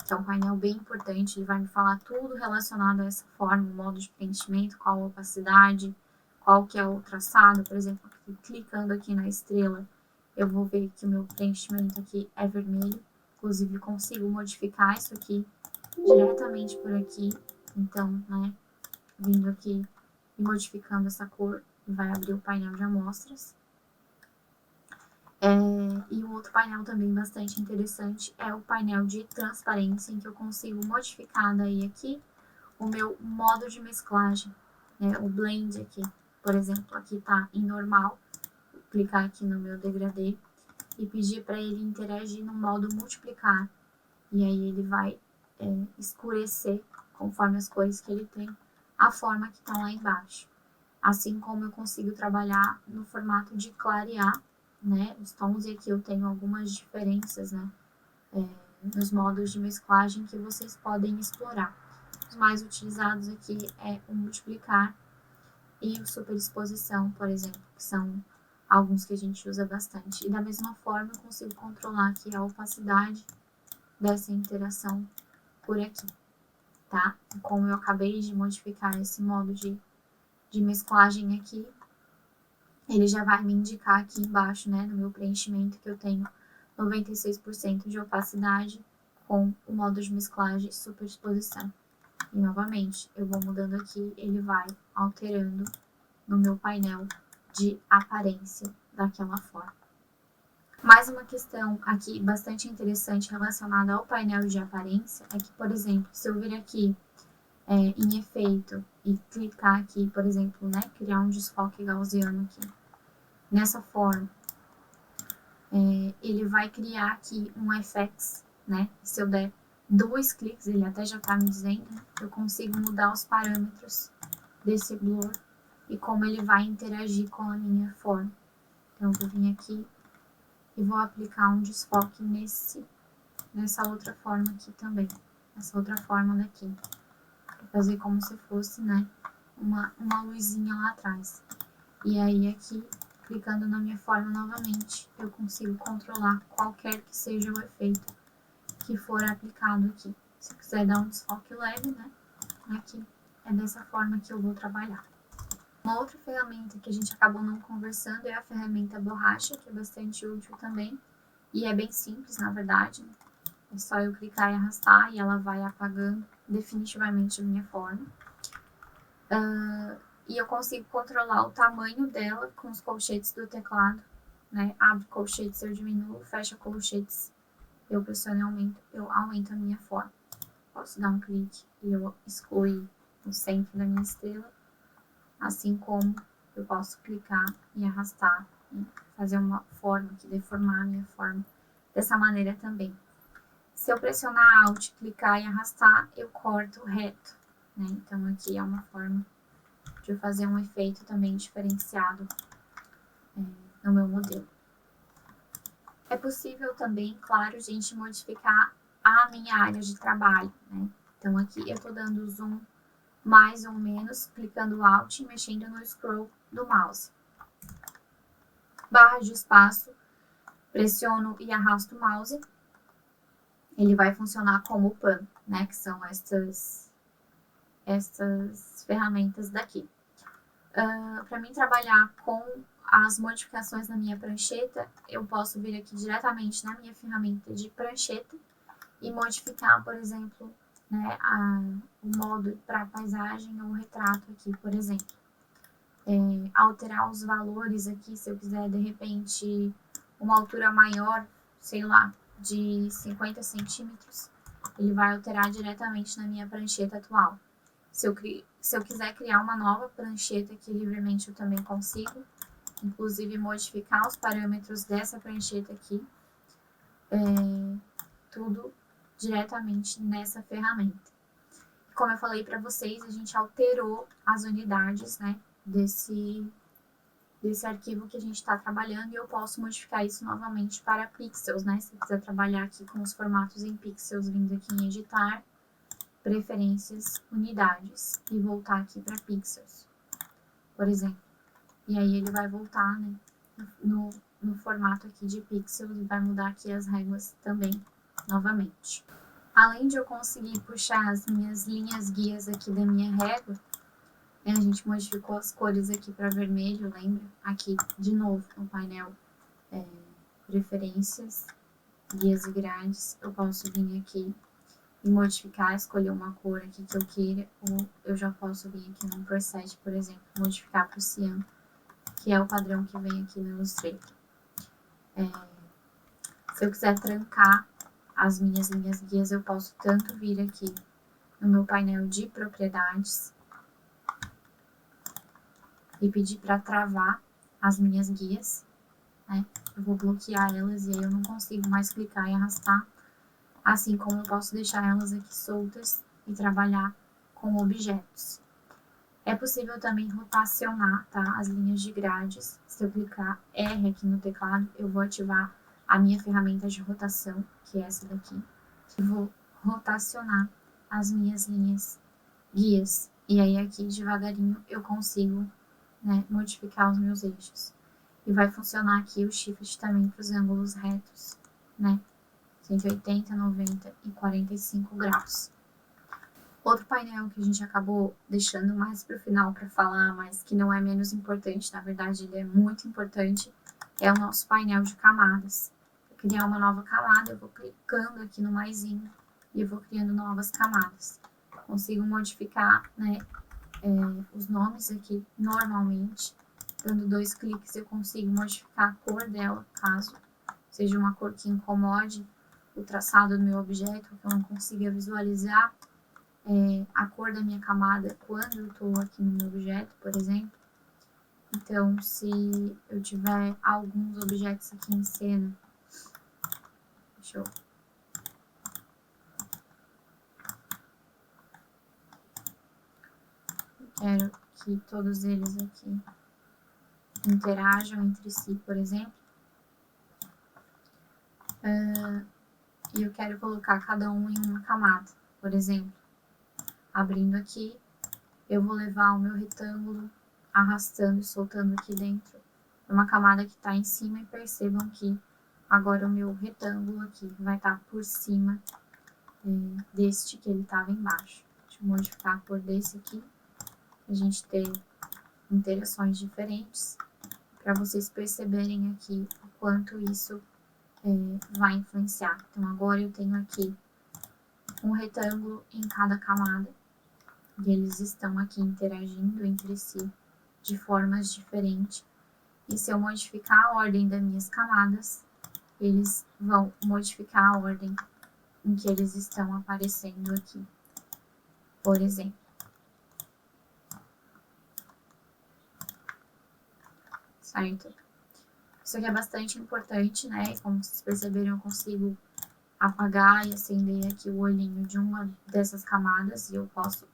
que é um painel bem importante. Ele vai me falar tudo relacionado a essa forma, o modo de preenchimento, qual a opacidade, qual que é o traçado. Por exemplo, clicando aqui na estrela, eu vou ver que o meu preenchimento aqui é vermelho. Inclusive, consigo modificar isso aqui diretamente por aqui. Então, né, vindo aqui e modificando essa cor, vai abrir o painel de amostras. E um outro painel também bastante interessante é o painel de transparência, em que eu consigo modificar daí aqui o meu modo de mesclagem, o blend aqui. Por exemplo, aqui tá em normal. Vou clicar aqui no meu degradê e pedir para ele interagir no modo multiplicar. E aí ele vai escurecer, conforme as cores que ele tem, a forma que tá lá embaixo. Assim como eu consigo trabalhar no formato de clarear, né, os tons, e aqui eu tenho algumas diferenças, né, nos modos de mesclagem que vocês podem explorar. Os mais utilizados aqui é o multiplicar e o superexposição, por exemplo, que são alguns que a gente usa bastante. E da mesma forma eu consigo controlar aqui a opacidade dessa interação por aqui, tá? Como eu acabei de modificar esse modo de mesclagem aqui, ele já vai me indicar aqui embaixo, né, no meu preenchimento, que eu tenho 96% de opacidade com o modo de mesclagem e superexposição. E novamente, eu vou mudando aqui, ele vai alterando no meu painel de aparência daquela forma. Mais uma questão aqui bastante interessante relacionada ao painel de aparência é que, por exemplo, se eu vir aqui em efeito e clicar aqui, por exemplo, né, criar um desfoque gaussiano aqui, nessa forma, ele vai criar aqui um FX, né, se eu der 2 cliques, ele até já tá me dizendo, eu consigo mudar os parâmetros desse blur e como ele vai interagir com a minha forma. Então, eu vou vir aqui e vou aplicar um desfoque nessa outra forma aqui também, essa outra forma daqui, para fazer como se fosse, né, uma luzinha lá atrás. E aí aqui, clicando na minha forma novamente, eu consigo controlar qualquer que seja o efeito que for aplicado aqui. Se eu quiser dar um desfoque leve, né, aqui, é dessa forma que eu vou trabalhar. Uma outra ferramenta que a gente acabou não conversando é a ferramenta borracha, que é bastante útil também. E é bem simples, na verdade. É só eu clicar e arrastar e ela vai apagando definitivamente a minha forma. E eu consigo controlar o tamanho dela com os colchetes do teclado, né? Abre colchetes, eu diminuo, fecha colchetes, eu pressiono e aumento, eu aumento a minha forma. Posso dar um clique e eu excluir o centro da minha estrela, assim como eu posso clicar e arrastar e fazer uma forma aqui, deformar a minha forma dessa maneira também. Se eu pressionar Alt, clicar e arrastar, eu corto reto, né? Então aqui é uma forma de eu fazer um efeito também diferenciado no meu modelo. É possível também, claro, gente, modificar a minha área de trabalho, né? Então aqui eu tô dando zoom mais ou menos, clicando Alt e mexendo no scroll do mouse. Barra de espaço, pressiono e arrasto o mouse. Ele vai funcionar como o pan, né? Que são estas ferramentas daqui. Para mim trabalhar com as modificações na minha prancheta, eu posso vir aqui diretamente na minha ferramenta de prancheta e modificar, por exemplo, né, o modo para paisagem ou retrato aqui, por exemplo. Alterar os valores aqui, se eu quiser, de repente, uma altura maior, sei lá, de 50 centímetros, ele vai alterar diretamente na minha prancheta atual. Se eu quiser criar uma nova prancheta aqui livremente, eu também consigo. Inclusive, modificar os parâmetros dessa prancheta aqui. Tudo diretamente nessa ferramenta. Como eu falei para vocês, a gente alterou as unidades, né, desse arquivo que a gente está trabalhando e eu posso modificar isso novamente para pixels, né? Se eu quiser trabalhar aqui com os formatos em pixels, vindo aqui em editar, preferências, unidades e voltar aqui para pixels, por exemplo. E aí ele vai voltar, né, no formato aqui de pixels e vai mudar aqui as réguas também, novamente. Além de eu conseguir puxar as minhas linhas guias aqui da minha régua, a gente modificou as cores aqui para vermelho, lembra? Aqui, de novo, no painel preferências, guias e grades, eu posso vir aqui e modificar, escolher uma cor aqui que eu queira, ou eu já posso vir aqui no preset, por exemplo, modificar para o cian, que é o padrão que vem aqui no Illustrator. Se eu quiser trancar as minhas linhas guias, eu posso tanto vir aqui no meu painel de propriedades, e pedir para travar as minhas guias, né? Eu vou bloquear elas e aí eu não consigo mais clicar e arrastar, assim como eu posso deixar elas aqui soltas e trabalhar com objetos. É possível também rotacionar, tá? As linhas de grades. Se eu clicar R aqui no teclado, eu vou ativar a minha ferramenta de rotação, que é essa daqui. Eu vou rotacionar as minhas linhas guias. E aí aqui, devagarinho, eu consigo, né, modificar os meus eixos. E vai funcionar aqui o shift também para os ângulos retos, né? 180, 90 e 45 graus. Outro painel que a gente acabou deixando mais para o final para falar, mas que não é menos importante, na verdade ele é muito importante, é o nosso painel de camadas. Para criar uma nova camada, eu vou clicando aqui no maisinho e eu vou criando novas camadas. Consigo modificar, né, os nomes aqui normalmente. Dando 2 cliques eu consigo modificar a cor dela, caso seja uma cor que incomode o traçado do meu objeto, que eu não consiga visualizar a cor da minha camada quando eu estou aqui no meu objeto, por exemplo. Então, se eu tiver alguns objetos aqui em cena, deixa eu... quero que todos eles aqui interajam entre si, por exemplo. E eu quero colocar cada um em uma camada, por exemplo. Abrindo aqui, eu vou levar o meu retângulo arrastando e soltando aqui dentro uma camada que está em cima e percebam que agora o meu retângulo aqui vai estar por cima deste que ele estava embaixo. Deixa eu modificar a cor desse aqui, a gente ter interações diferentes, para vocês perceberem aqui o quanto isso vai influenciar. Então agora eu tenho aqui um retângulo em cada camada, e eles estão aqui interagindo entre si de formas diferentes. E se eu modificar a ordem das minhas camadas, eles vão modificar a ordem em que eles estão aparecendo aqui, por exemplo. Certo? Isso aqui é bastante importante, né? Como vocês perceberam, eu consigo apagar e acender aqui o olhinho de uma dessas camadas e eu posso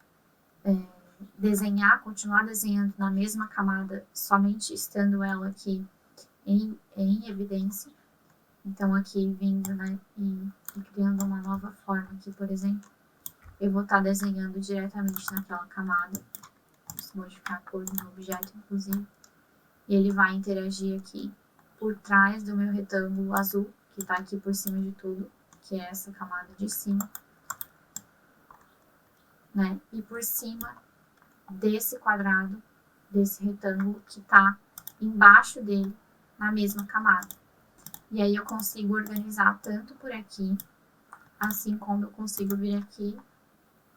desenhar, continuar desenhando na mesma camada, somente estando ela aqui em evidência. Então, aqui vindo, né, e criando uma nova forma aqui, por exemplo, eu vou estar desenhando diretamente naquela camada. Posso modificar a cor do meu objeto, inclusive. E ele vai interagir aqui por trás do meu retângulo azul, que está aqui por cima de tudo, que é essa camada de cima, né? E por cima desse quadrado, desse retângulo que está embaixo dele, na mesma camada. E aí eu consigo organizar tanto por aqui, assim como eu consigo vir aqui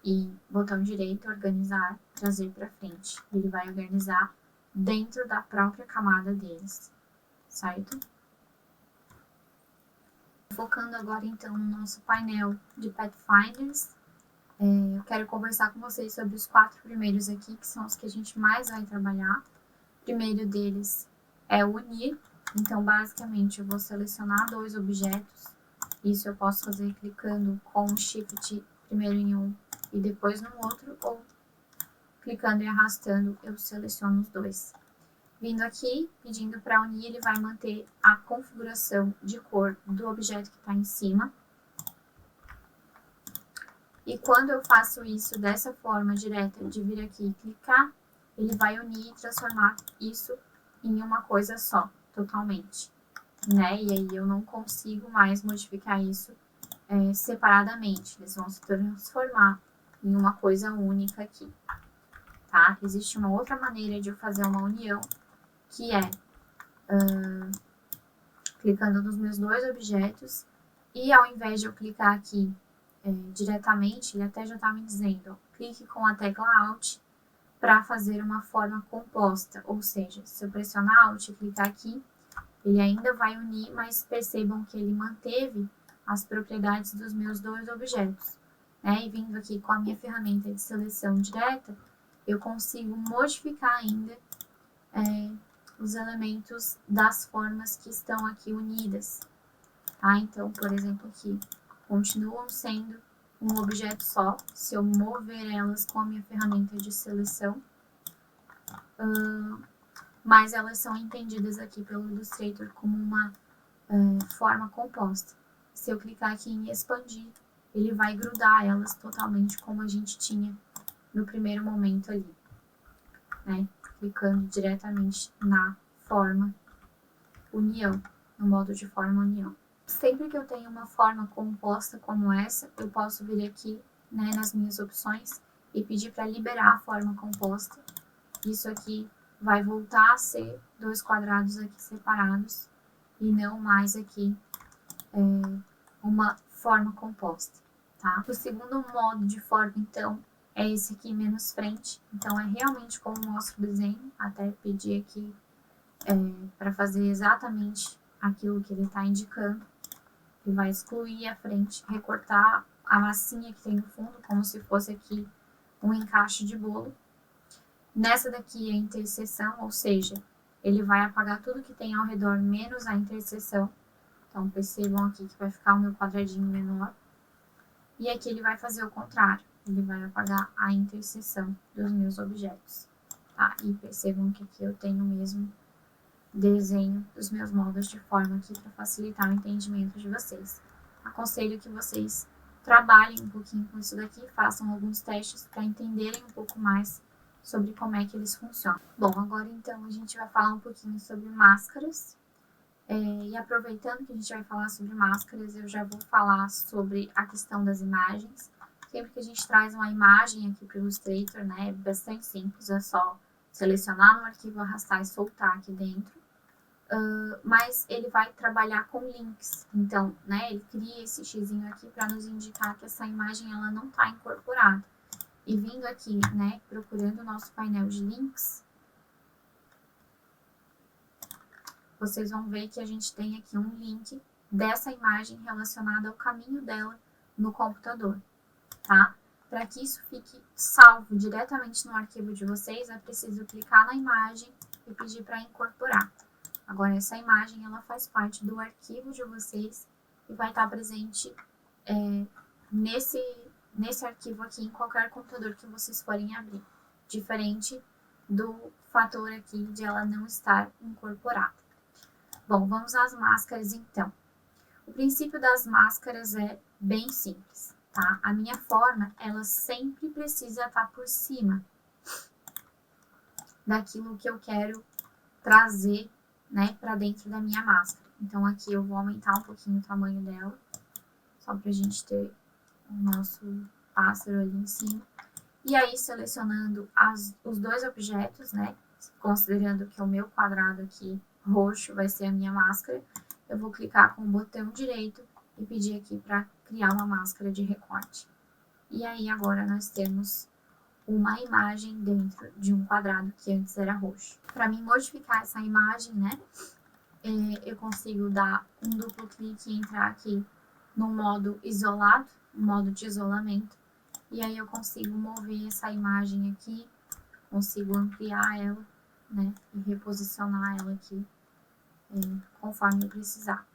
e botão direito, organizar, trazer para frente. Ele vai organizar dentro da própria camada deles, certo? Focando agora então no nosso painel de Pathfinders, eu quero conversar com vocês sobre os 4 primeiros aqui, que são os que a gente mais vai trabalhar. O primeiro deles é o unir, então basicamente eu vou selecionar 2 objetos, isso eu posso fazer clicando com o Shift primeiro em um e depois no outro, ou clicando e arrastando eu seleciono os 2. Vindo aqui, pedindo para unir, ele vai manter a configuração de cor do objeto que está em cima. E quando eu faço isso dessa forma direta, de vir aqui e clicar, ele vai unir e transformar isso em uma coisa só, totalmente, né? E aí eu não consigo mais modificar isso separadamente, eles vão se transformar em uma coisa única aqui, tá? Existe uma outra maneira de eu fazer uma união, que é clicando nos meus 2 objetos, e ao invés de eu clicar aqui diretamente, ele até já está me dizendo, ó, clique com a tecla Alt para fazer uma forma composta, ou seja, se eu pressionar Alt e clicar aqui, ele ainda vai unir, mas percebam que ele manteve as propriedades dos meus 2 objetos, né? E vindo aqui com a minha ferramenta de seleção direta, eu consigo modificar ainda os elementos das formas que estão aqui unidas, tá? Então, por exemplo, aqui, continuam sendo um objeto só, se eu mover elas com a minha ferramenta de seleção, mas elas são entendidas aqui pelo Illustrator como uma forma composta. Se eu clicar aqui em expandir, ele vai grudar elas totalmente como a gente tinha no primeiro momento ali, né? Clicando diretamente na forma união, no modo de forma união. Sempre que eu tenho uma forma composta como essa, eu posso vir aqui, né, nas minhas opções e pedir para liberar a forma composta. Isso aqui vai voltar a ser dois quadrados aqui separados e não mais aqui uma forma composta, tá? O segundo modo de forma, então, é esse aqui menos frente. Então, é realmente como mostra o desenho, até pedir aqui para fazer exatamente aquilo que ele está indicando. Ele vai excluir a frente, recortar a massinha que tem no fundo, como se fosse aqui um encaixe de bolo. Nessa daqui é a interseção, ou seja, ele vai apagar tudo que tem ao redor, menos a interseção. Então, percebam aqui que vai ficar o meu quadradinho menor. E aqui ele vai fazer o contrário. Ele vai apagar a interseção dos meus objetos, tá? E percebam que aqui eu tenho o mesmo desenho dos meus modos de forma aqui para facilitar o entendimento de vocês. Aconselho que vocês trabalhem um pouquinho com isso daqui, façam alguns testes para entenderem um pouco mais sobre como é que eles funcionam. Bom, agora então a gente vai falar um pouquinho sobre máscaras. E aproveitando que a gente vai falar sobre máscaras, eu já vou falar sobre a questão das imagens. Sempre que a gente traz uma imagem aqui para o Illustrator, né, é bastante simples, é só selecionar no arquivo, arrastar e soltar aqui dentro. Mas ele vai trabalhar com links, então, né, ele cria esse xizinho aqui para nos indicar que essa imagem ela não está incorporada. E vindo aqui, né, procurando o nosso painel de links, vocês vão ver que a gente tem aqui um link dessa imagem relacionada ao caminho dela no computador, tá? Para que isso fique salvo diretamente no arquivo de vocês, é preciso clicar na imagem e pedir para incorporar. Agora, essa imagem, ela faz parte do arquivo de vocês e vai estar presente nesse arquivo aqui em qualquer computador que vocês forem abrir, diferente do fator aqui de ela não estar incorporada. Bom, vamos às máscaras então. O princípio das máscaras é bem simples, tá? A minha forma, ela sempre precisa estar por cima daquilo que eu quero trazer, né, para dentro da minha máscara. Então, aqui eu vou aumentar um pouquinho o tamanho dela, só pra gente ter o nosso pássaro ali em cima. E aí, selecionando os dois objetos, né, considerando que o meu quadrado aqui roxo vai ser a minha máscara, eu vou clicar com o botão direito e pedir aqui para criar uma máscara de recorte. E aí, agora nós temos uma imagem dentro de um quadrado que antes era roxo. Para mim modificar essa imagem, né, eu consigo dar um duplo clique e entrar aqui no modo isolado, modo de isolamento, e aí eu consigo mover essa imagem aqui, consigo ampliar ela, né, e reposicionar ela aqui conforme eu precisar,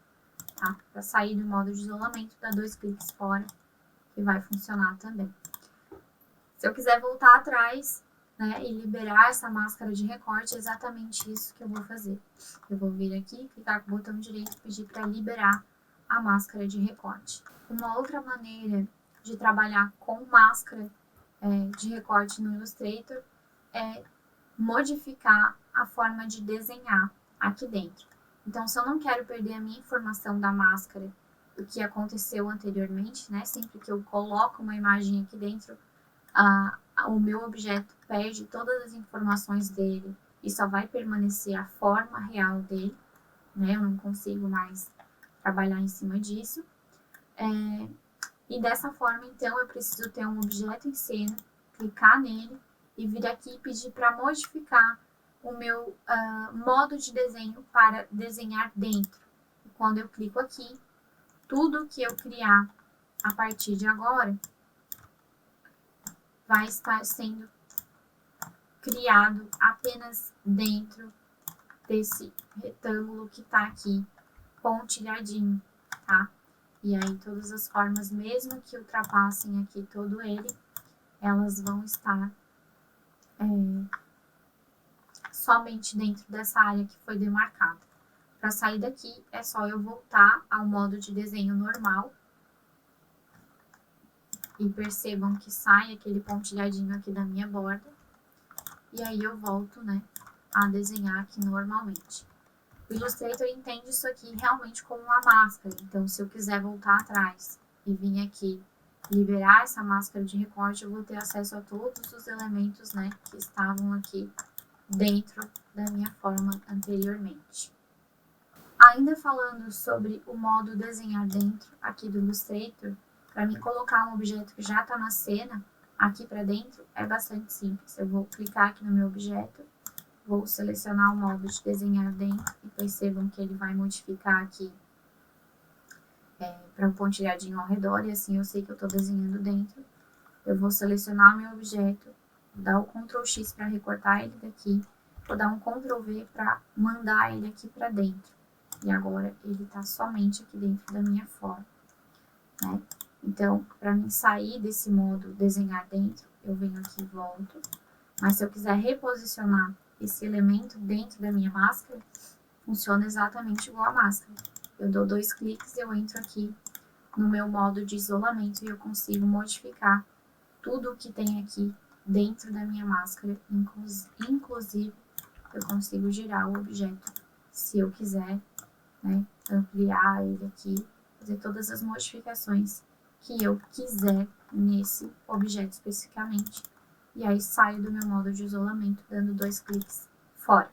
tá? Para sair do modo de isolamento, dá 2 cliques fora, que vai funcionar também. Se eu quiser voltar atrás, né, e liberar essa máscara de recorte, é exatamente isso que eu vou fazer. Eu vou vir aqui, clicar com o botão direito e pedir para liberar a máscara de recorte. Uma outra maneira de trabalhar com máscara de recorte no Illustrator é modificar a forma de desenhar aqui dentro. Então, se eu não quero perder a minha informação da máscara, o que aconteceu anteriormente, né, sempre que eu coloco uma imagem aqui dentro, o meu objeto perde todas as informações dele e só vai permanecer a forma real dele, né? Eu não consigo mais trabalhar em cima disso. E dessa forma, então, eu preciso ter um objeto em cena, clicar nele e vir aqui e pedir para modificar o meu modo de desenho para desenhar dentro. E quando eu clico aqui, tudo que eu criar a partir de agora vai estar sendo criado apenas dentro desse retângulo que tá aqui pontilhadinho, tá? E aí todas as formas, mesmo que ultrapassem aqui todo ele, elas vão estar somente dentro dessa área que foi demarcada. Para sair daqui, é só eu voltar ao modo de desenho normal. E percebam que sai aquele pontilhadinho aqui da minha borda. E aí eu volto, né, a desenhar aqui normalmente. O Illustrator entende isso aqui realmente como uma máscara. Então, se eu quiser voltar atrás e vir aqui liberar essa máscara de recorte, eu vou ter acesso a todos os elementos, né, que estavam aqui dentro da minha forma anteriormente. Ainda falando sobre o modo desenhar dentro aqui do Illustrator, para me colocar um objeto que já está na cena aqui para dentro, é bastante simples. Eu vou clicar aqui no meu objeto, vou selecionar o modo de desenhar dentro e percebam que ele vai modificar aqui para um pontilhadinho ao redor, e assim eu sei que eu estou desenhando dentro. Eu vou selecionar o meu objeto, dar o Ctrl X para recortar ele daqui, vou dar um Ctrl V para mandar ele aqui para dentro. E agora ele está somente aqui dentro da minha forma, né? Então, para mim sair desse modo desenhar dentro, eu venho aqui e volto. Mas se eu quiser reposicionar esse elemento dentro da minha máscara, funciona exatamente igual a máscara. Eu dou 2 cliques e eu entro aqui no meu modo de isolamento e eu consigo modificar tudo o que tem aqui dentro da minha máscara. Inclusive, eu consigo girar o objeto se eu quiser, né, ampliar ele aqui, fazer todas as modificações que eu quiser nesse objeto especificamente. E aí saio do meu modo de isolamento dando 2 cliques fora.